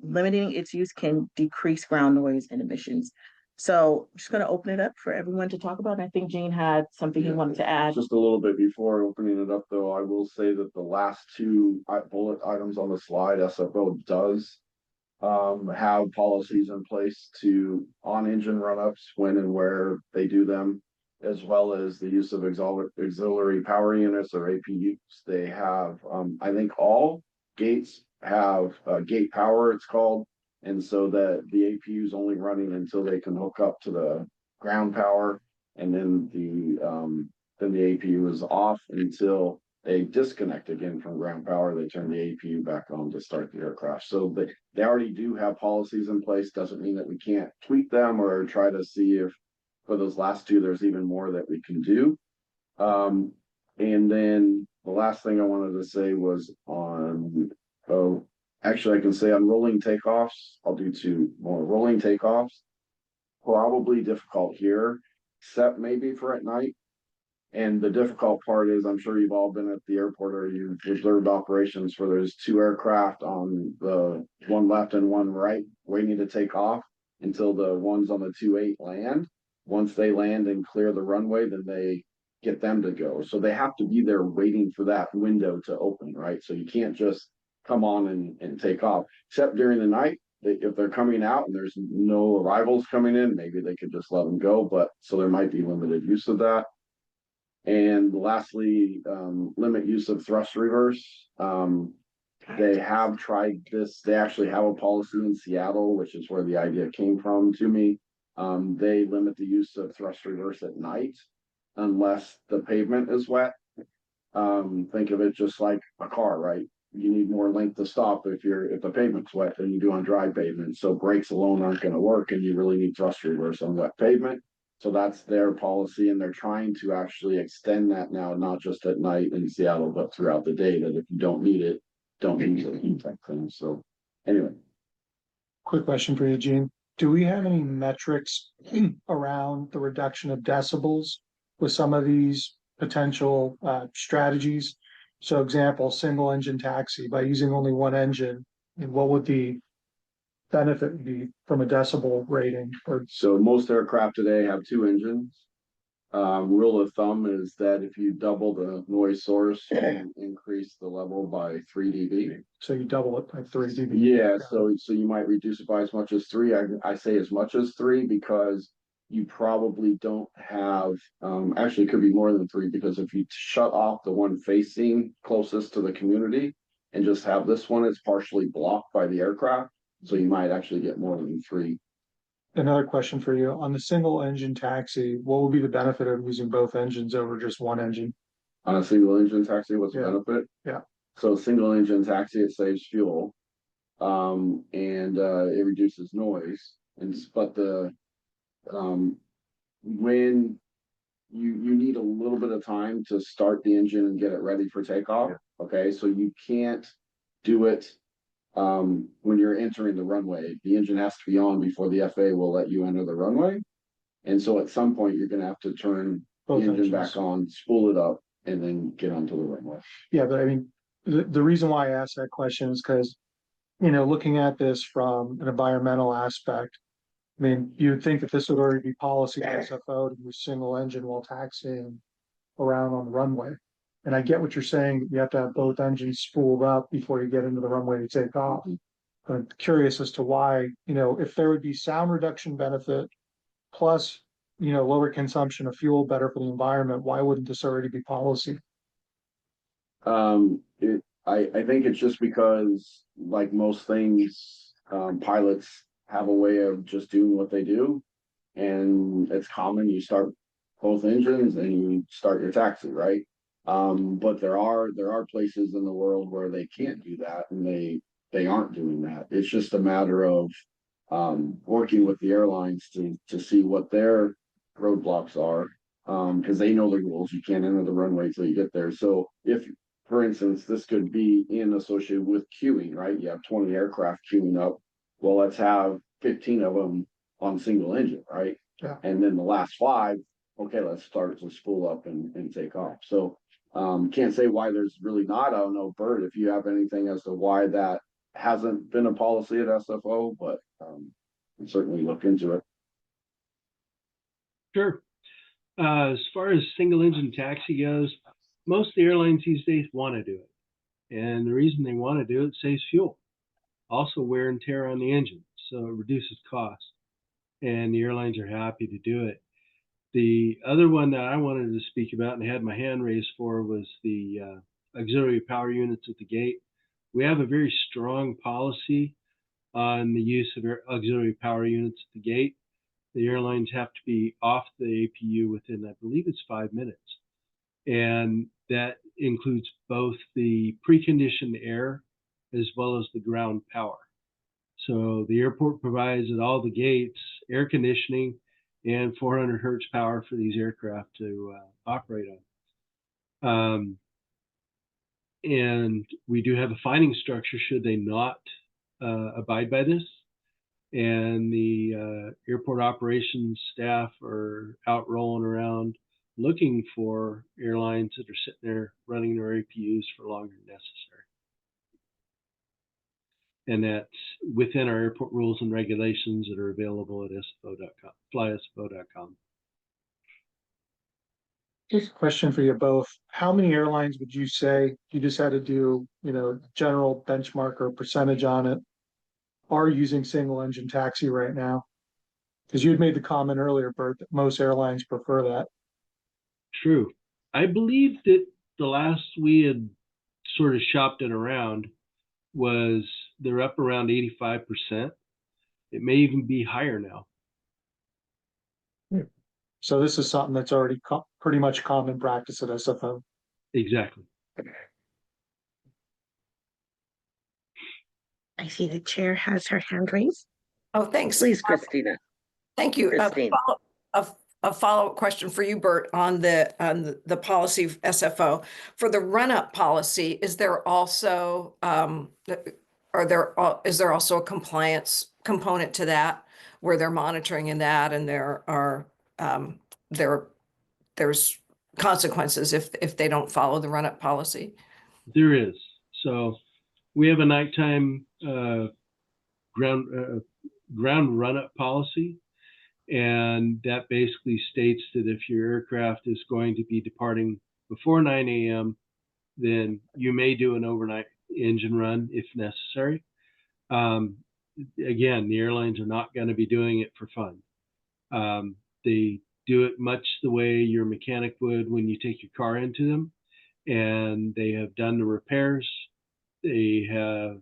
Limiting its use can decrease ground noise and emissions. So I'm just going to open it up for everyone to talk about. And I think Gene had something he wanted to add. Just a little bit before opening it up, though, I will say that the last two bullet items on the slide, SFO does have policies in place to on engine run-ups when and where they do them, as well as the use of auxiliary power units or APUs. They have, I think all gates have gate power, it's called. And so that the APU is only running until they can hook up to the ground power. And then the APU is off until they disconnect again from ground power. They turn the APU back on to start the aircraft. So they already do have policies in place. Doesn't mean that we can't tweak them or try to see if for those last two, there's even more that we can do. And then the last thing I wanted to say was on, actually I can say on rolling takeoffs, I'll do two more rolling takeoffs. Probably difficult here, except maybe for at night. And the difficult part is, I'm sure you've all been at the airport or you've observed operations where there's two aircraft on the one left and one right waiting to take off until the ones on the 2-8 land. Once they land and clear the runway, then they get them to go. So they have to be there waiting for that window to open, right? So you can't just come on and take off, except during the night. If they're coming out and there's no arrivals coming in, maybe they could just let them go. But so there might be limited use of that. And lastly, limit use of thrust reverse. They have tried this. They actually have a policy in Seattle, which is where the idea came from to me. They limit the use of thrust reverse at night unless the pavement is wet. Think of it just like a car, right? You need more length to stop if the pavement's wet than you do on dry pavement. So brakes alone aren't going to work, and you really need thrust reverse on wet pavement. So that's their policy, and they're trying to actually extend that now, not just at night in Seattle, but throughout the day, that if you don't need it, don't use it type thing. So anyway. Quick question for you, Gene. Do we have any metrics around the reduction of decibels with some of these potential strategies? So example, single engine taxi, by using only one engine, and what would the benefit be from a decibel rating? Or So most aircraft today have two engines. Rule of thumb is that if you double the noise source, you increase the level by 3 dB. so you double it by 3 dB. Yeah, so you might reduce it by as much as 3. I say as much as 3 because you probably don't have, actually it could be more than 3, because if you shut off the one facing closest to the community and just have this one, it's partially blocked by the aircraft. So you might actually get more than 3. Another question for you. On the single engine taxi, what would be the benefit of using both engines over just one engine? On a single engine taxi, what's the benefit? Yeah. So single engine taxi, it saves fuel. And it reduces noise. But when you need a little bit of time to start the engine and get it ready for takeoff. Okay, so you can't do it when you're entering the runway. The engine has to be on before the FAA will let you enter the runway. And so at some point you're going to have to turn Both the engine engines. back on, spool it up, and then get onto the runway. Yeah, but I mean, the reason why I asked that question is because, looking at this from an environmental aspect, I mean, you would think that this would already be policy SFO to use single engine while taxiing around on the runway. And I get what you're saying, you have to have both engines spooled up before you get into the runway to take off. I'm curious as to why, if there would be sound reduction benefit plus, lower consumption of fuel, better for the environment, why wouldn't this already be policy? I think it's just because, like most things, pilots have a way of just doing what they do. And it's common, you start both engines and you start your taxi, right? But there are places in the world where they can't do that, and they aren't doing that. It's just a matter of working with the airlines to see what their roadblocks are, because they know the rules. You can't enter the runway till you get there. So if, for instance, this could be associated with queuing, right? You have 20 aircraft queuing up. Well, let's have 15 of them on single engine, right? Yeah. And then the last 5, okay, let's start to spool up and take off. So can't say why there's really not. I don't know, Bert, if you have anything as to why that hasn't been a policy at SFO, but certainly look into it. Sure. As far as single engine taxi goes, most of the airlines these days want to do it. And the reason they want to do it saves fuel. Also wear and tear on the engine, so it reduces cost. And the airlines are happy to do it. The other one that I wanted to speak about and had my hand raised for was the auxiliary power units at the gate. We have a very strong policy on the use of auxiliary power units at the gate. The airlines have to be off the APU within, I believe it's 5 minutes. And that includes both the preconditioned air as well as the ground power. So the airport provides at all the gates air conditioning and 400 hertz power for these aircraft to operate on. And we do have a fining structure should they not abide by this. And the airport operations staff are out rolling around looking for airlines that are sitting there running their APUs for longer than necessary. And that's within our airport rules and regulations that are available at SFO.com, flysfo.com. Just a question for you both. How many airlines would you say, you just had to do, general benchmark or percentage on it, are using single engine taxi right now? Because you had made the comment earlier, Bert, that most airlines prefer that. True. I believe that the last we had sort of shopped it around was they're up around 85%. It may even be higher now. So this is something that's already pretty much common practice at SFO. Exactly. I see the chair has her hand raised. Oh, thanks. Please, Christina. Thank you. Christine. A follow-up question for you, Bert, on the policy of SFO. For the run-up policy, is there also is there also a compliance component to that where they're monitoring in that, and there's consequences if they don't follow the run-up policy? There is. So we have a nighttime ground run-up policy. And that basically states that if your aircraft is going to be departing before 9 a.m., then you may do an overnight engine run if necessary. Again, the airlines are not going to be doing it for fun. They do it much the way your mechanic would when you take your car into them. And they have done the repairs. They have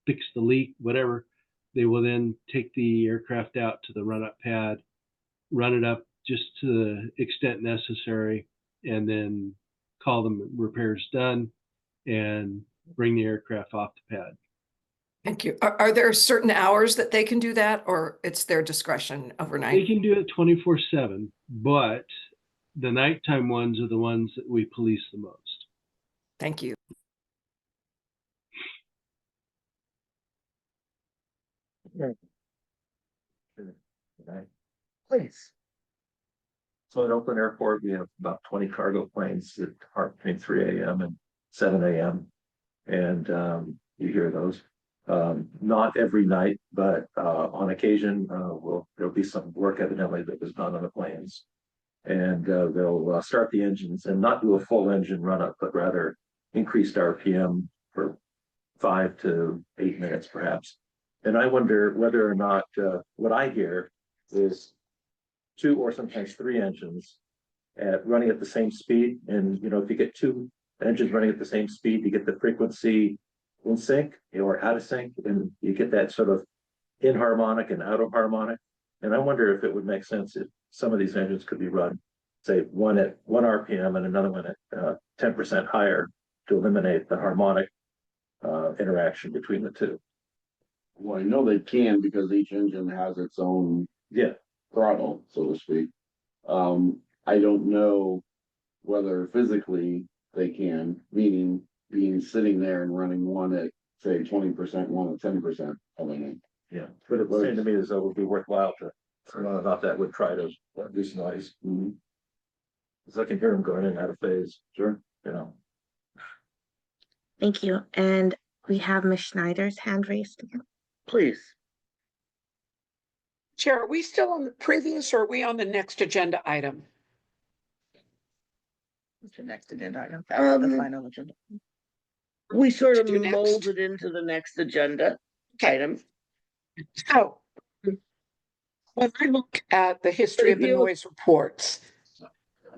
fixed the leak, whatever. They will then take the aircraft out to the run-up pad, run it up just to the extent necessary, and then call them repairs done and bring the aircraft off the pad. Thank you. Are there certain hours that they can do that, or it's their discretion overnight? They can do it 24/7, but the nighttime ones are the ones that we police the most. Thank you. Please. So at Oakland Airport, we have about 20 cargo planes that depart between 3 a.m. and 7 a.m. And you hear those. Not every night, but on occasion, there'll be some work evidently that was done on the planes. And they'll start the engines and not do a full engine run up, but rather increased RPM for 5 to 8 minutes perhaps. And I wonder whether or not, what I hear is two or sometimes three engines running at the same speed. And, if you get two engines running at the same speed, you get the frequency in sync or out of sync, and you get that sort of in harmonic and out of harmonic. And I wonder if it would make sense if some of these engines could be run, say, one at 1 RPM and another one at 10% higher to eliminate the harmonic interaction between the two. Well, I know they can because each engine has its own Yeah, throttle, so to speak. I don't know whether physically they can, meaning being sitting there and running one at say 20%, one at 10%. yeah. But it seemed to me as though it would be worthwhile to, about that would try to reduce noise. Because I can hear them going in and out of phase. Sure. Thank you. And we have Ms. Schneider's hand raised again. Please. Chair, are we still on the previous or are we on the next agenda item? The next agenda item, the final agenda. We sort of To do next? molded into the next agenda Okay. item. So when I look at the history of the noise reports,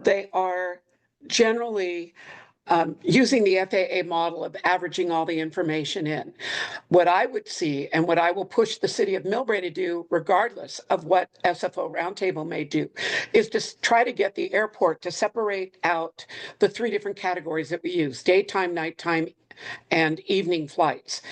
they are generally using the FAA model of averaging all the information in. What I would see and what I will push the city of Millbrae to do, regardless of what SFO Roundtable may do, is to try to get the airport to separate out the three different categories that we use: daytime, nighttime, and evening flights.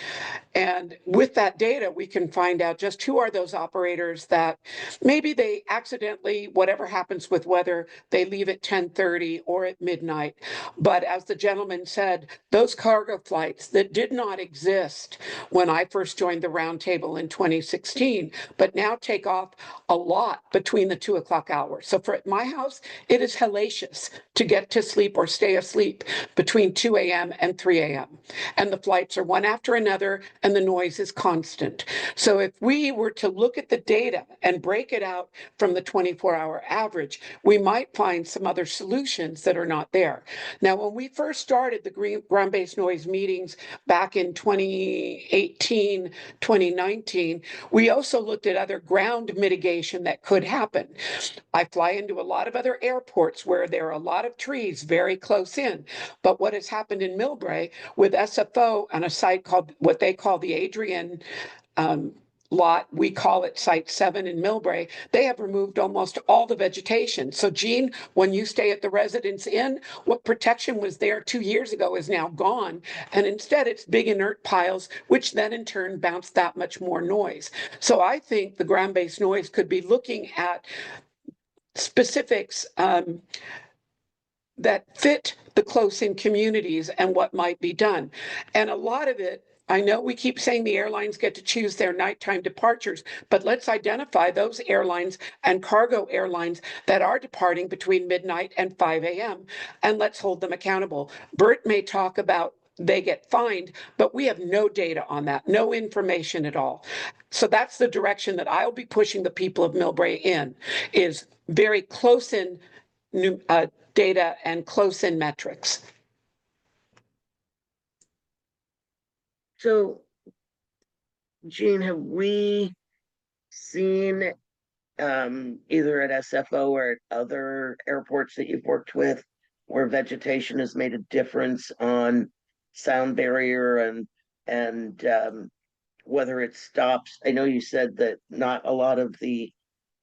And with that data, we can find out just who are those operators that maybe they accidentally, whatever happens with weather, they leave at 10:30 or at midnight. But as the gentleman said, those cargo flights that did not exist when I first joined the roundtable in 2016, but now take off a lot between the 2 o'clock hours. So for at my house, it is hellacious to get to sleep or stay asleep between 2 a.m. and 3 a.m. And the flights are one after another, and the noise is constant. So if we were to look at the data and break it out from the 24-hour average, we might find some other solutions that are not there. Now, when we first started the ground-based noise meetings back in 2018, 2019, we also looked at other ground mitigation that could happen. I fly into a lot of other airports where there are a lot of trees very close in. But what has happened in Millbrae with SFO on a site called what they call the Adrian lot, we call it Site 7 in Millbrae, they have removed almost all the vegetation. So Jean, when you stay at the Residence Inn, what protection was there 2 years ago is now gone. And instead it's big inert piles, which then in turn bounce that much more noise. So I think the ground-based noise could be looking at specifics that fit the close-in communities and what might be done. And a lot of it, I know we keep saying the airlines get to choose their nighttime departures, but let's identify those airlines and cargo airlines that are departing between midnight and 5 a.m. and let's hold them accountable. Bert may talk about they get fined, but we have no data on that, no information at all. So that's the direction that I'll be pushing the people of Millbrae in, is very close in data and close-in metrics. So, Jean, have we seen either at SFO or at other airports that you've worked with where vegetation has made a difference on sound barrier and whether it stops? I know you said that not a lot of the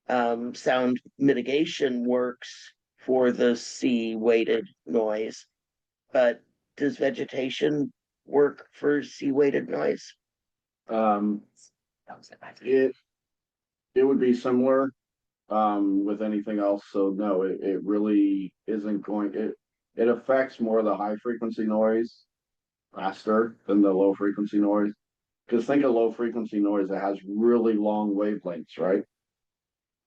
sound mitigation works for the C-weighted noise, but does vegetation work for C-weighted noise? It would be similar with anything else. So no, it really isn't going, it affects more of the high frequency noise faster than the low frequency noise. Because think of low frequency noise that has really long wavelengths, right?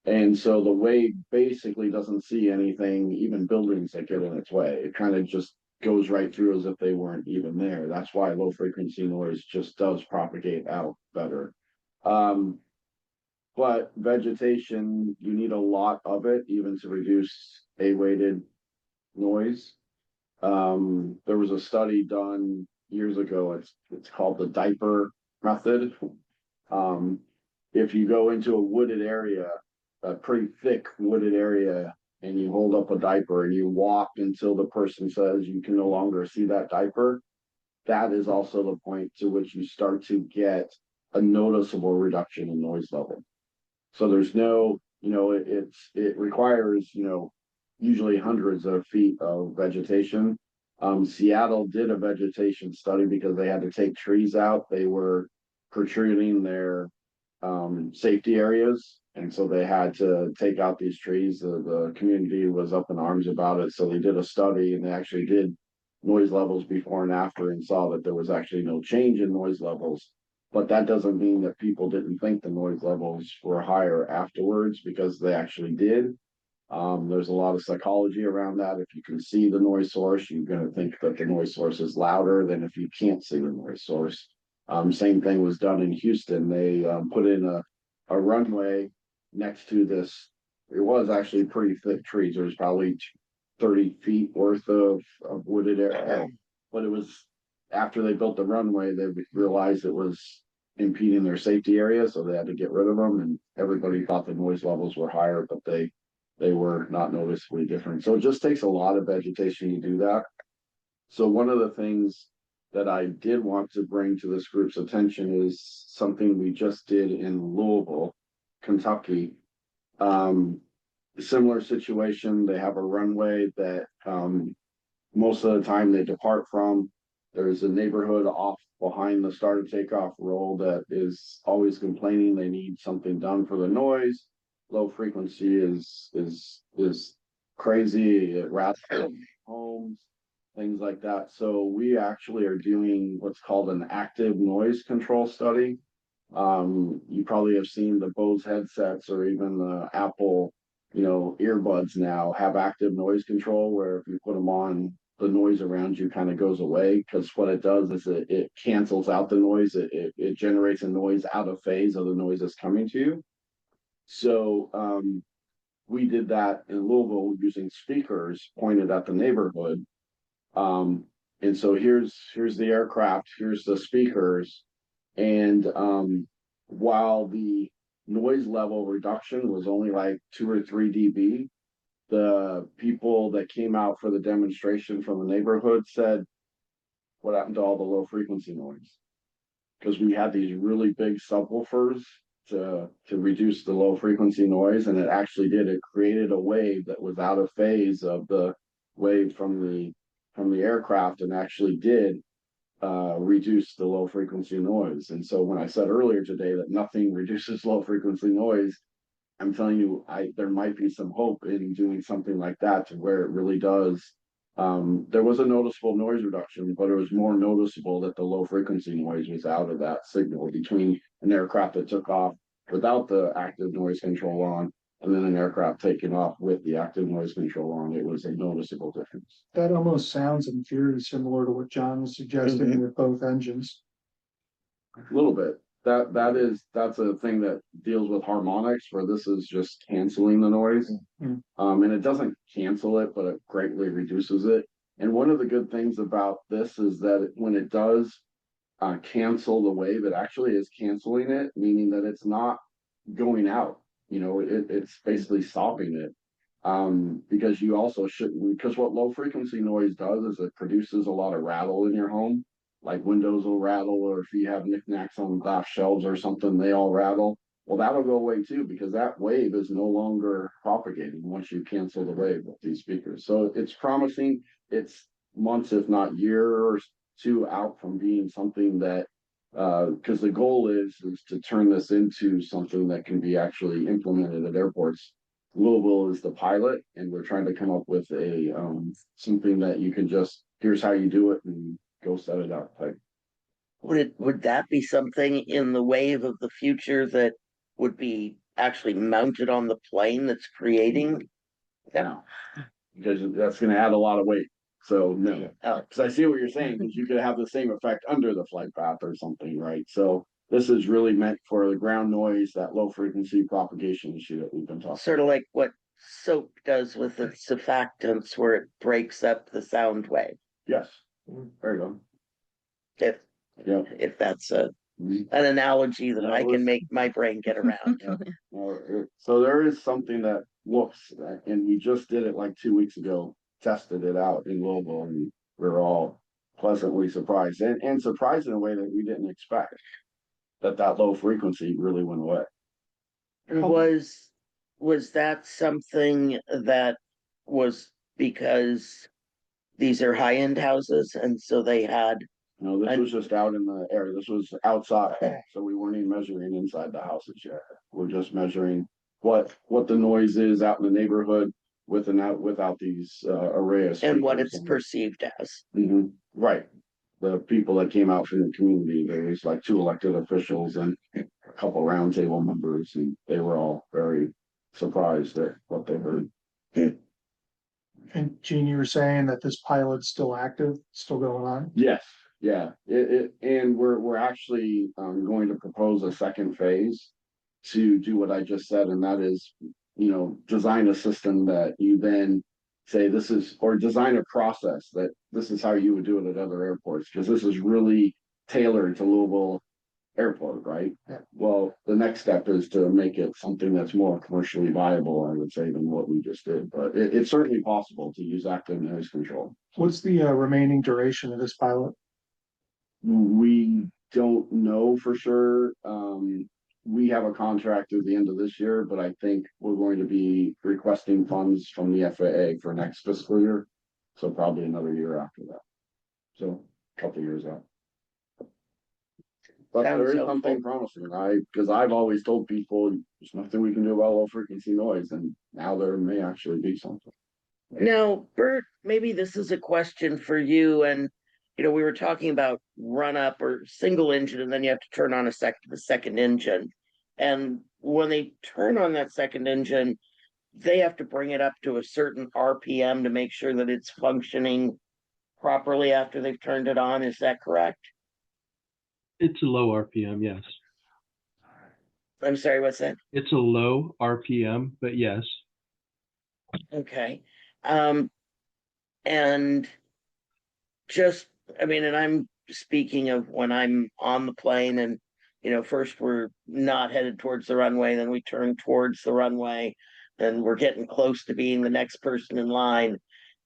And so the wave basically doesn't see anything, even buildings that get in its way. It kind of just goes right through as if they weren't even there. That's why low frequency noise just does propagate out better. But vegetation, you need a lot of it even to reduce A-weighted noise. There was a study done years ago. It's called the diaper method. If you go into a wooded area, a pretty thick wooded area, and you hold up a diaper and you walk until the person says you can no longer see that diaper, that is also the point to which you start to get a noticeable reduction in noise level. So there's no, it requires, usually hundreds of feet of vegetation. Seattle did a vegetation study because they had to take trees out. They were protruding their safety areas. And so they had to take out these trees. The community was up in arms about it. So they did a study and they actually did noise levels before and after and saw that there was actually no change in noise levels. But that doesn't mean that people didn't think the noise levels were higher afterwards, because they actually did. There's a lot of psychology around that. If you can see the noise source, you're going to think that the noise source is louder than if you can't see the noise source. Same thing was done in Houston. They put in a runway next to this. It was actually pretty thick trees. There was probably 30 feet worth of wooded area. But it was after they built the runway, they realized it was impeding their safety area. So they had to get rid of them. And everybody thought the noise levels were higher, but they were not noticeably different. So it just takes a lot of vegetation to do that. So one of the things that I did want to bring to this group's attention is something we just did in Louisville, Kentucky. Similar situation. They have a runway that most of the time they depart from. There's a neighborhood off behind the start and takeoff roll that is always complaining they need something done for the noise. Low frequency is crazy. It rattles homes, things like that. So we actually are doing what's called an active noise control study. You probably have seen the Bose headsets or even the Apple, earbuds now have active noise control, where if you put them on, the noise around you kind of goes away, because what it does is it cancels out the noise. It generates a noise out of phase of the noise that's coming to you. So we did that in Louisville using speakers pointed at the neighborhood. And so here's the aircraft, here's the speakers. And while the noise level reduction was only like 2 or 3 dB, the people that came out for the demonstration from the neighborhood said, what happened to all the low frequency noise? Because we had these really big subwoofers to reduce the low frequency noise, and it actually did. It created a wave that was out of phase of the wave from the aircraft, and actually did reduce the low frequency noise. And so when I said earlier today that nothing reduces low frequency noise, I'm telling you, there might be some hope in doing something like that, to where it really does. There was a noticeable noise reduction, but it was more noticeable that the low frequency noise was out of that signal between an aircraft that took off without the active noise control on, and then an aircraft taking off with the active noise control on. It was a noticeable difference. That almost sounds in theory similar to what John was suggesting with both engines. A little bit. That's a thing that deals with harmonics, where this is just canceling the noise. And it doesn't cancel it, but it greatly reduces it. And one of the good things about this is that when it does cancel the wave, it actually is canceling it, meaning that it's not going out. It's basically stopping it. Because you also shouldn't, because what low frequency noise does is it produces a lot of rattle in your home. Like windows will rattle, or if you have knickknacks on glass shelves or something, they all rattle. Well, that'll go away too, because that wave is no longer propagating once you cancel the wave with these speakers. So it's promising. It's months, if not year or 2 out from being something that, because the goal is to turn this into something that can be actually implemented at airports. Louisville is the pilot, and we're trying to come up with a something that you can just, here's how you do it, and go set it up type. Would that be something in the wave of the future that would be actually mounted on the plane that's creating? No, because that's going to add a lot of weight. So no, Oh, because I see what you're saying, because you could have the same effect under the flight path or something, right? So this is really meant for the ground noise, that low frequency propagation issue that we've been talking. sort of like what soap does with the surfactants, where it breaks up the sound wave. Yes, there you go. If Yeah, if that's a Mhm. an analogy that No, I it can was- make my brain get around. So there is something that looks, and we just did it like 2 weeks ago, tested it out in Louisville, and we're all pleasantly surprised, and surprised in a way that we didn't expect. That low frequency really went away. Was that something that was because these are high-end houses and so they had, No, this And- was just out in the area. This was outside, so we weren't even measuring inside the houses yet. We're just measuring what the noise is out in the neighborhood with and out without these array of and what speakers it's on it. perceived as? Mhm, right. The people that came out from the community, there was like 2 elected officials and a couple roundtable members, and they were all very surprised at what they heard. And Gene, you were saying that this pilot's still active, still going on? Yes, yeah, and we're actually going to propose a second phase to do what I just said, and that is, design a system that you then say this is, or design a process that this is how you would do it at other airports, because this is really tailored to Louisville Airport, right? Yeah. Well, the next step is to make it something that's more commercially viable, I would say, than what we just did, but it's certainly possible to use active noise control. What's the remaining duration of this pilot? We don't know for sure. We have a contract through the end of this year, but I think we're going to be requesting funds from the FAA for next fiscal year. So probably another year after that. So a couple years out. But Sounds there is helpful. something promising. Because I've always told people there's nothing we can do about low frequency noise, and now there may actually be something. Now, Bert, maybe this is a question for you, and we were talking about run up or single engine, and then you have to turn on the second engine. And when they turn on that second engine, they have to bring it up to a certain RPM to make sure that it's functioning properly after they've turned it on. Is that correct? It's a low RPM, yes. I'm sorry, what's that? It's a low RPM, but yes. Okay. And just, and I'm speaking of when I'm on the plane and, first we're not headed towards the runway, then we turn towards the runway, then we're getting close to being the next person in line.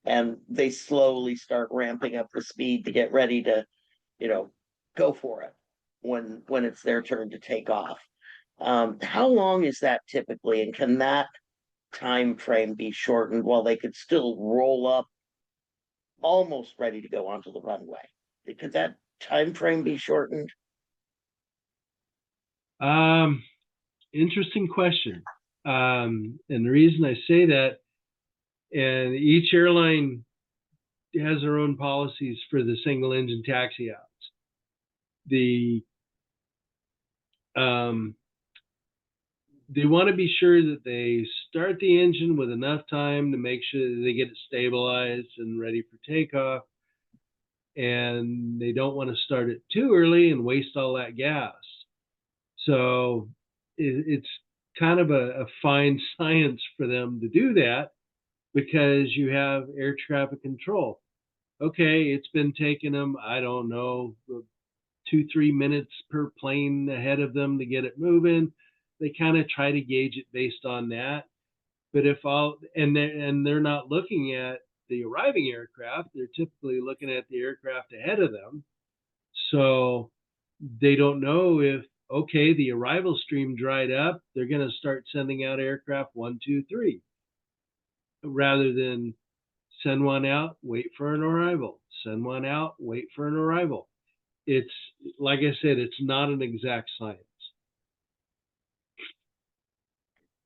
And they slowly start ramping up the speed to get ready to, go for it when it's their turn to take off. How long is that typically, and can that time frame be shortened while they could still roll up almost ready to go onto the runway? Could that time frame be shortened? Interesting question. And the reason I say that, and each airline has their own policies for the single engine taxi outs. They want to be sure that they start the engine with enough time to make sure that they get it stabilized and ready for takeoff. And they don't want to start it too early and waste all that gas. So it's kind of a fine science for them to do that, because you have air traffic control. Okay, it's been taking them, I don't know, 2-3 minutes per plane ahead of them to get it moving. They kind of try to gauge it based on that. But they're not looking at the arriving aircraft, they're typically looking at the aircraft ahead of them. So they don't know if, okay, the arrival stream dried up, they're going to start sending out aircraft 1, 2, 3, rather than send one out, wait for an arrival, send one out, wait for an arrival. It's, like I said, it's not an exact science.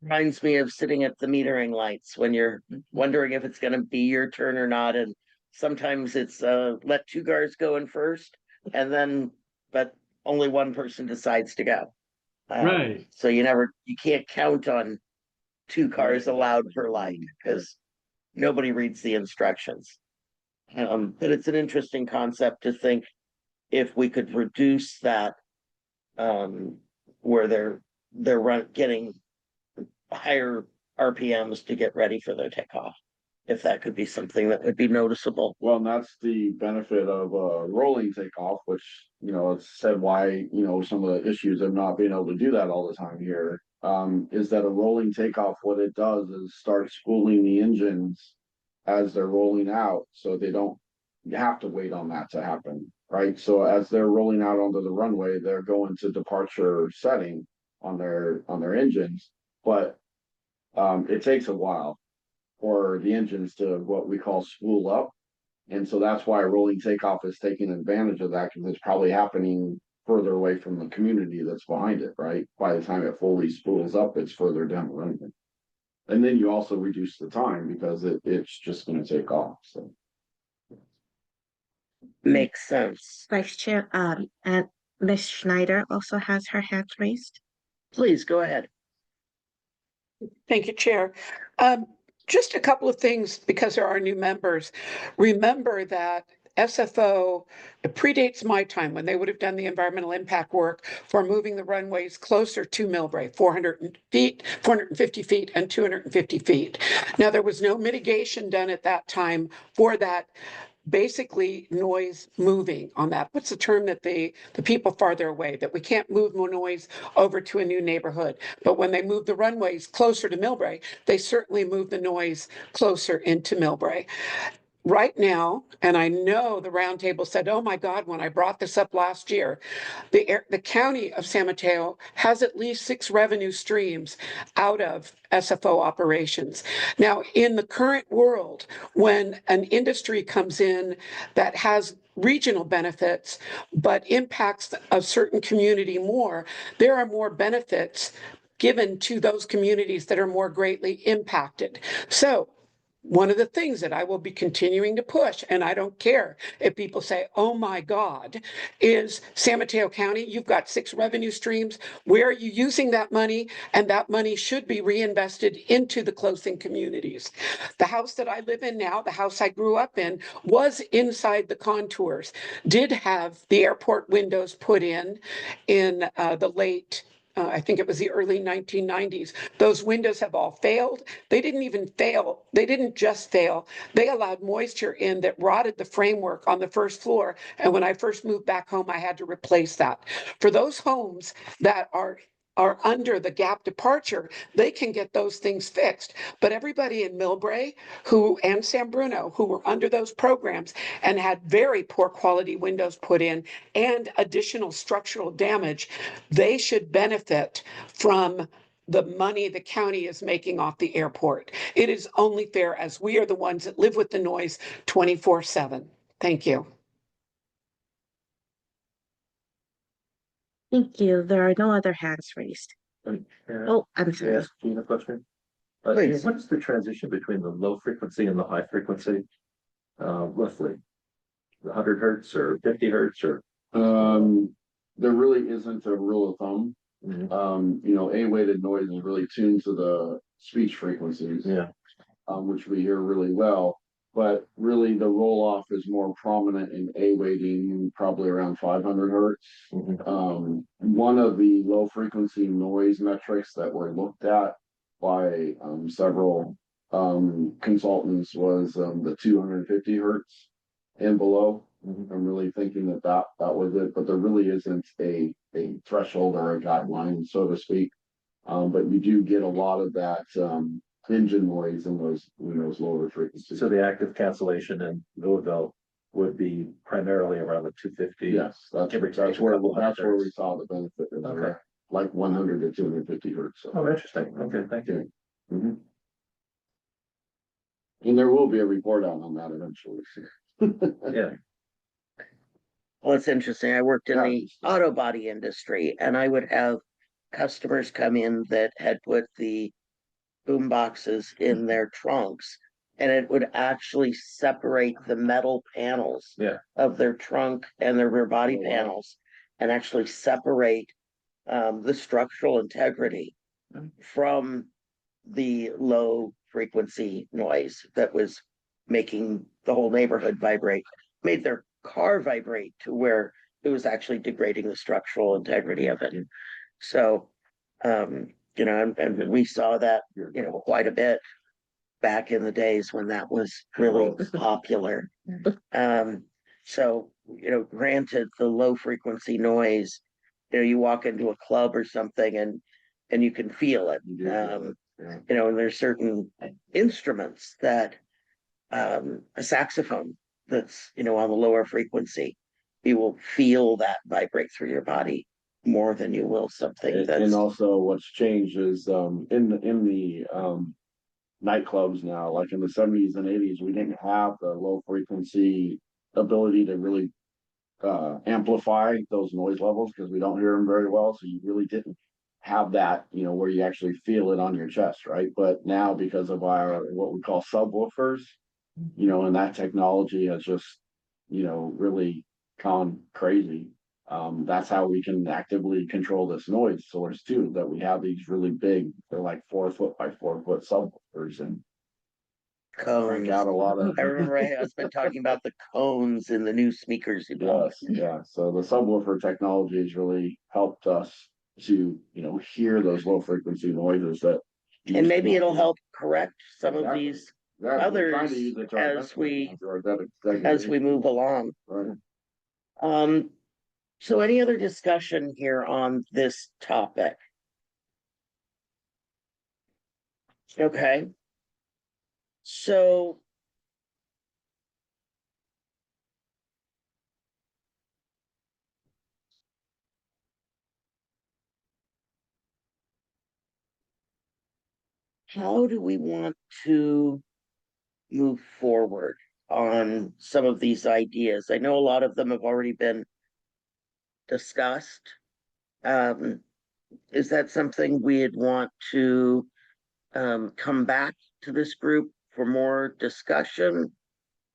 Reminds me of sitting at the metering lights when you're wondering if it's going to be your turn or not. And sometimes it's let 2 cars go in first, but only one person decides to go. Right. So you can't count on 2 cars allowed per light because nobody reads the instructions. But it's an interesting concept to think if we could reduce that, where they're getting higher RPMs to get ready for their takeoff. if that could be something that would be noticeable. Well, and that's the benefit of rolling takeoff, which, it's said why, some of the issues of not being able to do that all the time here. Is that a rolling takeoff, what it does is start spooling the engines as they're rolling out, so they don't have to wait on that to happen, right? So as they're rolling out onto the runway, they're going to departure setting on their engines, but it takes a while for the engines to what we call spool up. And so that's why rolling takeoff is taking advantage of that, because it's probably happening further away from the community that's behind it, right? By the time it fully spools up, it's further down the runway. And then you also reduce the time because it's just going to take off. So Makes sense. Vice Chair, and Ms. Schneider also has her hand raised. Please go ahead. Thank you, Chair. Just a couple of things because there are new members. Remember that SFO, it predates my time when they would have done the environmental impact work for moving the runways closer to Millbrae, 400 feet, 450 feet, and 250 feet. Now, there was no mitigation done at that time for that. Basically noise moving on that. What's the term that the people farther away, that we can't move more noise over to a new neighborhood. But when they move the runways closer to Millbrae, they certainly move the noise closer into Millbrae. Right now, and I know the Roundtable said, oh my God, when I brought this up last year, the county of San Mateo has at least 6 revenue streams out of SFO operations. Now, in the current world, when an industry comes in that has regional benefits, but impacts a certain community more, there are more benefits given to those communities that are more greatly impacted. So one of the things that I will be continuing to push, and I don't care if people say, oh my God, is San Mateo County, you've got 6 revenue streams. Where are you using that money? And that money should be reinvested into the close-in communities. The house that I live in now, the house I grew up in, was inside the contours, did have the airport windows put in the late I think it was the early 1990s. Those windows have all failed. They didn't even fail. They didn't just fail. They allowed moisture in that rotted the framework on the first floor. And when I first moved back home, I had to replace that. For those homes that are under the gap departure, they can get those things fixed. But everybody in Millbrae and San Bruno who were under those programs and had very poor quality windows put in and additional structural damage, they should benefit from the money the county is making off the airport. It is only fair, as we are the ones that live with the noise 24/7. Thank you. Thank you. There are no other hands raised. Oh, I'm sorry. Ask Gene a question. Please. What is the transition between the low frequency and the high frequency? Roughly, 100 hertz or 50 hertz or? There really isn't a rule of thumb. A-weighted noise is really tuned to the speech frequencies, Yeah. Which we hear really well. But really, the roll off is more prominent in A-weighting, probably around 500 hertz. One of the low frequency noise metrics that were looked at by several consultants was the 250 hertz and below. I'm really thinking that was it, but there really isn't a threshold or a guideline, so to speak. But you do get a lot of that engine noise in those lower frequencies. So the active cancellation in Louisville would be primarily around the 250. Yes, that's where we saw the benefit. Okay. Like 100 to 250 hertz. Oh, interesting. Okay, thank you. And there will be a report out on that eventually. Yeah. Well, it's interesting. I worked in Yeah. the auto body industry, and I would have customers come in that had put the boom boxes in their trunks, and it would actually separate the metal panels of their trunk and their rear body panels, and actually separate the structural integrity from the low frequency noise that was making the whole neighborhood vibrate, made their car vibrate to where it was actually degrading the structural integrity of it. So, and we saw that, quite a bit. back in the days when that was really popular. So, granted, the low frequency noise, you walk into a club or something and you can feel it. And there's certain instruments that, a saxophone that's, on the lower frequency, you will feel that vibrate through your body more than you will something And that's, also what's changed is in the nightclubs now, like in the 70s and 80s, we didn't have the low frequency ability to really amplify those noise levels because we don't hear them very well. So you really didn't have that, where you actually feel it on your chest, right? But now because of our what we call subwoofers, and that technology has just, really gone crazy. That's how we can actively control this noise source too, that we have these really big, they're like 4 foot by 4 foot subwoofers and crank cones. out a lot of. I remember my husband talking about the cones in the new speakers he bought. Yes, yeah. So the subwoofer technology has really helped us to, hear those low frequency noises that. And maybe it'll help correct some of Exactly. these Exactly. We're trying others to use it to our as benefit, to our as we degradation. move along. Right. So any other discussion here on this topic? Okay. So how do we want to move forward on some of these ideas? I know a lot of them have already been discussed. Is that something we'd want to come back to this group for more discussion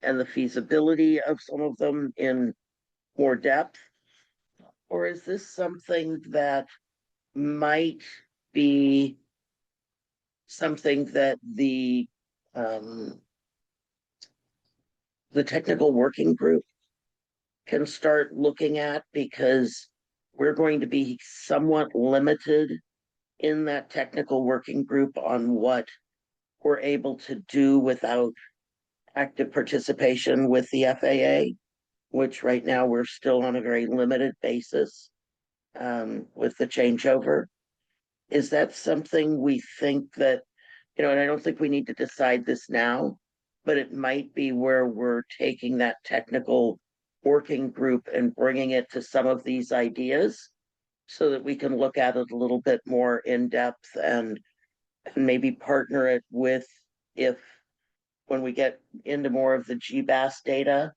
and the feasibility of some of them in more depth? Or is this something that might be something that the technical working group can start looking at, because we're going to be somewhat limited in that technical working group on what we're able to do without active participation with the FAA, which right now we're still on a very limited basis with the changeover. Is that something we think that, and I don't think we need to decide this now, but it might be where we're taking that technical working group and bringing it to some of these ideas so that we can look at it a little bit more in depth and maybe partner it with, if when we get into more of the GBAS data,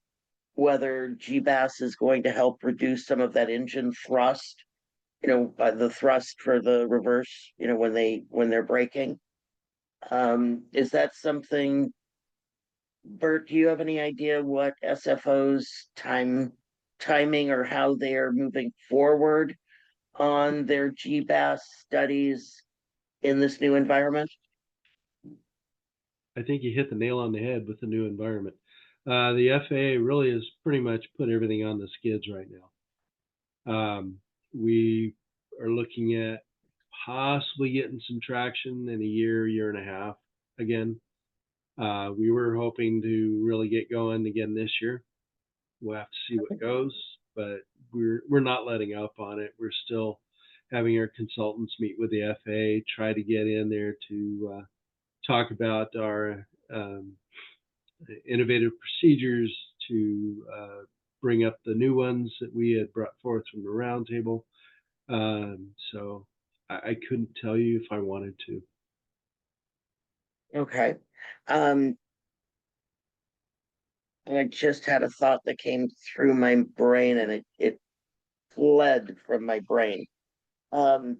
whether GBAS is going to help reduce some of that engine thrust, the thrust for the reverse, when they're braking. Is that something, Bert, do you have any idea what SFO's timing or how they are moving forward on their GBAS studies in this new environment? I think you hit the nail on the head with the new environment. The FAA really has pretty much put everything on the skids right now. We are looking at possibly getting some traction in a year and a half again. We were hoping to really get going again this year. We'll have to see what goes, but we're not letting up on it. We're still having our consultants meet with the FAA, try to get in there to talk about our innovative procedures, to bring up the new ones that we had brought forth from the roundtable. So I couldn't tell you if I wanted to. Okay. And I just had a thought that came through my brain and it fled from my brain. Do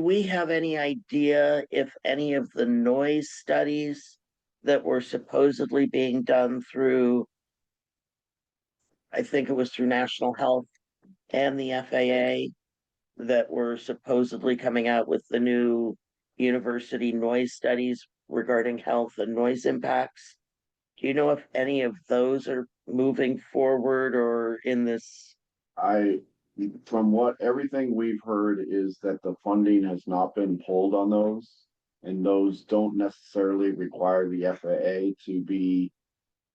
we have any idea if any of the noise studies that were supposedly being done through, I think it was through National Health and the FAA, that were supposedly coming out with the new university noise studies regarding health and noise impacts? Do you know if any of those are moving forward or in this? From what everything we've heard is that the funding has not been pulled on those. And those don't necessarily require the FAA to be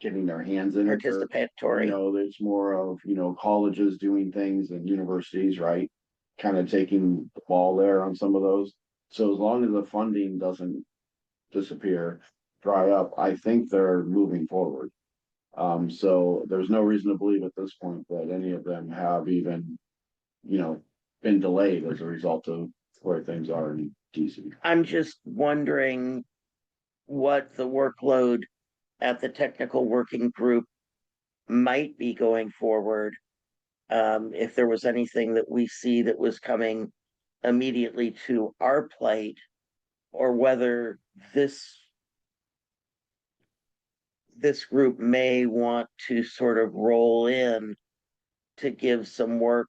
getting their hands in it. You Participatory. know, there's more of, you know, colleges doing things and universities, right? Kind of taking the ball there on some of those. So as long as the funding doesn't disappear, dry up, I think they're moving forward. So there's no reason to believe at this point that any of them have even, you know, been delayed as a result of where things are in DC. I'm just wondering what the workload at the technical working group might be going forward. If there was anything that we see that was coming immediately to our plate, or whether this group may want to sort of roll in to give some work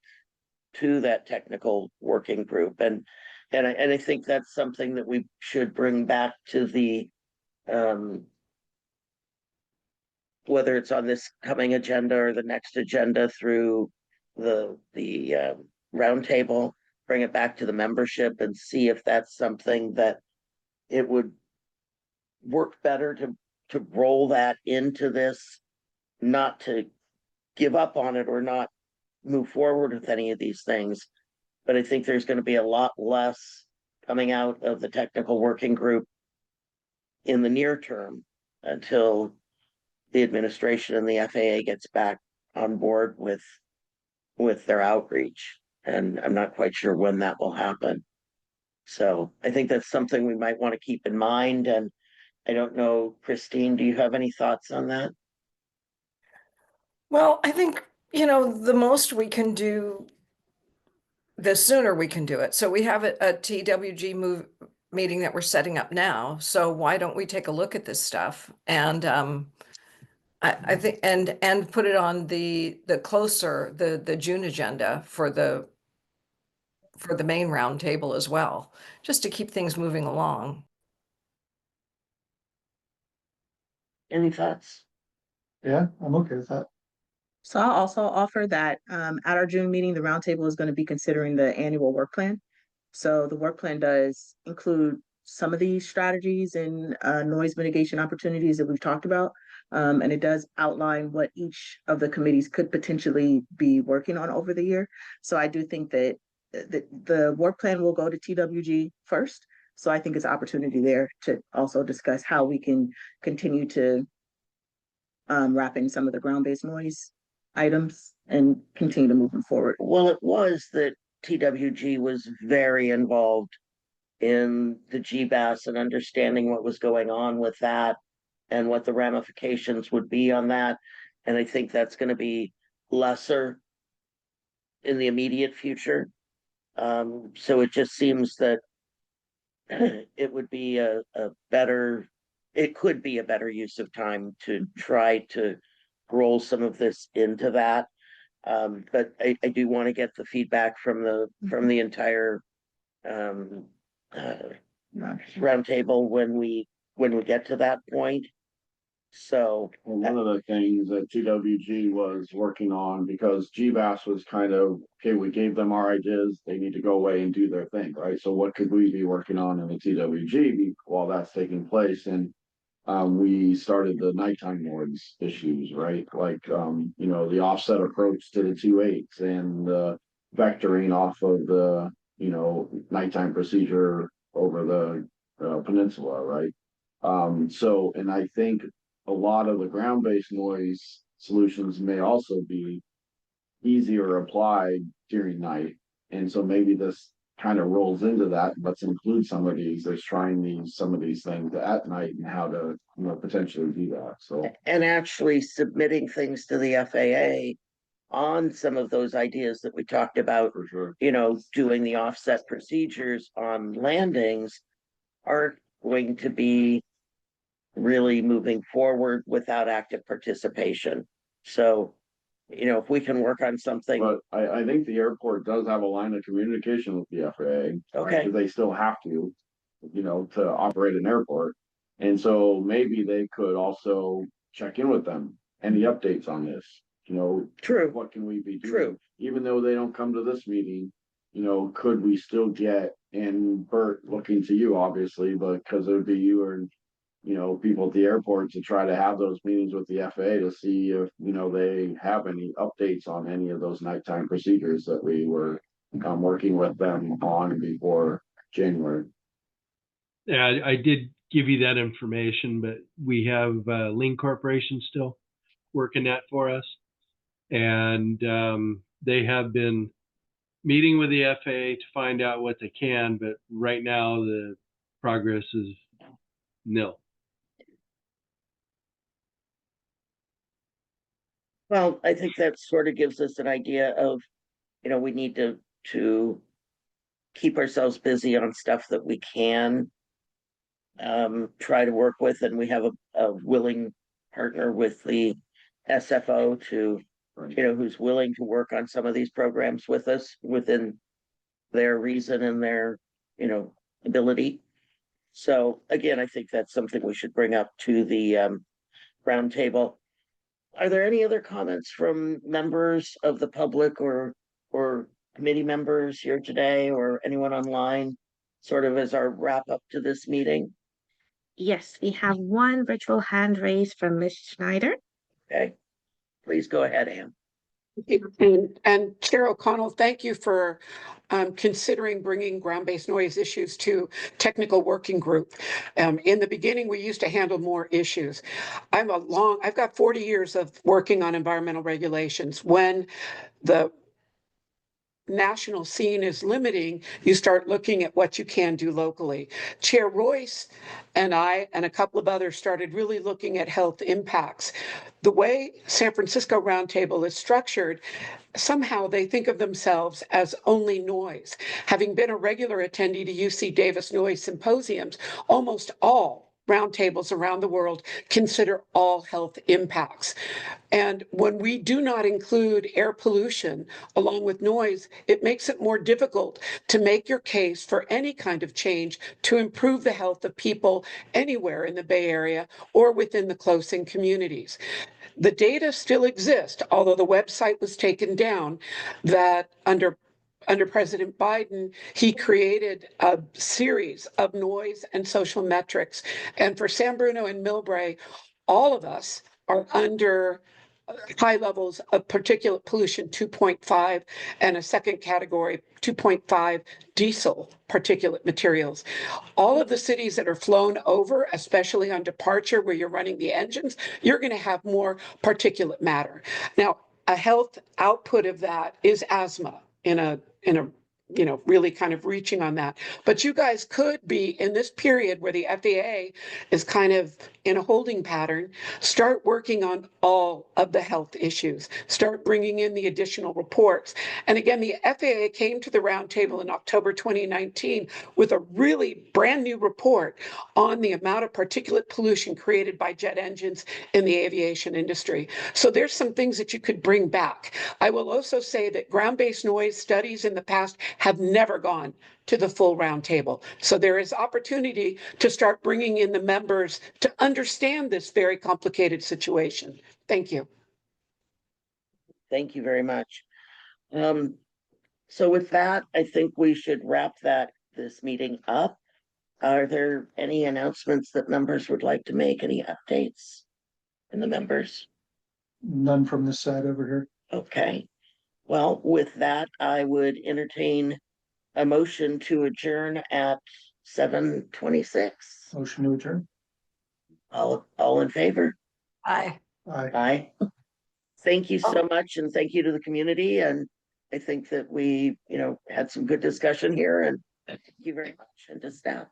to that technical working group. And I think that's something that we should bring back to the whether it's on this coming agenda or the next agenda through the roundtable, bring it back to the membership and see if that's something that it would work better to roll that into this, not to give up on it or not move forward with any of these things. But I think there's going to be a lot less coming out of the technical working group in the near term until the administration and the FAA gets back on board with their outreach. And I'm not quite sure when that will happen. So I think that's something we might want to keep in mind. And I don't know, Christine, do you have any thoughts on that? Well, I think, the most we can do, the sooner we can do it. So we have a TWG meeting that we're setting up now. So why don't we take a look at this stuff and I think and put it on the June agenda for the main roundtable as well, just to keep things moving along. Any thoughts? Yeah, I'm okay with that. So I'll also offer that at our June meeting, the roundtable is going to be considering the annual work plan. So the work plan does include some of these strategies and noise mitigation opportunities that we've talked about. And it does outline what each of the committees could potentially be working on over the year. So I do think that the work plan will go to TWG first. So I think it's an opportunity there to also discuss how we can continue to wrap in some of the ground-based noise items and continue to move them forward. Well, it was that TWG was very involved in the GBAS and understanding what was going on with that and what the ramifications would be on that. And I think that's going to be lesser in the immediate future. So it just seems that it would be it could be a better use of time to try to roll some of this into that. But I do want to get the feedback from the entire roundtable when we get to that point. So one of the things that TWG was working on, because GBAS was kind of, okay, we gave them our ideas, they need to go away and do their thing, right? So what could we be working on in the TWG while that's taking place? And we started the nighttime noise issues, right? Like, the offset approach to the 2.8s and the vectoring off of the, nighttime procedure over the peninsula, right? And I think a lot of the ground-based noise solutions may also be easier applied during night. And so maybe this kind of rolls into that. Let's include some of these. There's trying some of these things at night and how to potentially do that. So and actually submitting things to the FAA on some of those ideas that we talked about, for sure. Doing the offset procedures on landings are going to be really moving forward without active participation. So, if we can work on something. But I think the airport does have a line of communication with the FAA. Okay. Because they still have to, to operate an airport. And so maybe they could also check in with them. Any updates on this? True. What can we be doing? True. Even though they don't come to this meeting, could we still get and Bert, looking to you, obviously, but because it would be you or, people at the airport to try to have those meetings with the FAA to see if, they have any updates on any of those nighttime procedures that we were working with them on before January. Yeah, I did give you that information, but we have Ling Corporation still working that for us. And they have been meeting with the FAA to find out what they can, but right now the progress is nil. Well, I think that sort of gives us an idea of, we need to keep ourselves busy on stuff that we can try to work with, and we have a willing partner with the SFO to, who's willing to work on some of these programs with us within their reason and their, ability. So again, I think that's something we should bring up to the roundtable. Are there any other comments from members of the public or committee members here today, or anyone online, sort of as our wrap up to this meeting? Yes, we have one virtual hand raised from Ms. Schneider. Okay, please go ahead, Ann. And Chair O'Connell, thank you for considering bringing ground-based noise issues to technical working group. In the beginning, we used to handle more issues. I've got 40 years of working on environmental regulations. When the national scene is limiting, you start looking at what you can do locally. Chair Royce and I and a couple of others started really looking at health impacts. The way San Francisco Roundtable is structured, somehow they think of themselves as only noise. Having been a regular attendee to UC Davis noise symposiums, almost all roundtables around the world consider all health impacts. And when we do not include air pollution along with noise, it makes it more difficult to make your case for any kind of change to improve the health of people anywhere in the Bay Area or within the close-in communities. The data still exists, although the website was taken down, that under President Biden, he created a series of noise and social metrics. And for San Bruno and Millbrae, all of us are under high levels of particulate pollution 2.5 and a second category 2.5 diesel particulate materials. All of the cities that are flown over, especially on departure where you're running the engines, you're going to have more particulate matter. Now, a health output of that is asthma in a really kind of reaching on that. But you guys could be in this period where the FAA is kind of in a holding pattern, start working on all of the health issues, start bringing in the additional reports. And again, the FAA came to the roundtable in October 2019 with a really brand new report on the amount of particulate pollution created by jet engines in the aviation industry. So there's some things that you could bring back. I will also say that ground-based noise studies in the past have never gone to the full roundtable. So there is opportunity to start bringing in the members to understand this very complicated situation. Thank you. Thank you very much. So with that, I think we should wrap this meeting up. Are there any announcements that members would like to make? Any updates in the members? None from this side over here. Okay. Well, with that, I would entertain a motion to adjourn at 7:26. Motion to adjourn. All in favor? Aye. Aye. Aye. Thank you so much, and thank you to the community. And I think that we, had some good discussion here, and thank you very much, and to staff.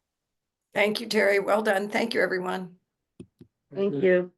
Thank you, Terry. Well done. Thank you, everyone. Thank you.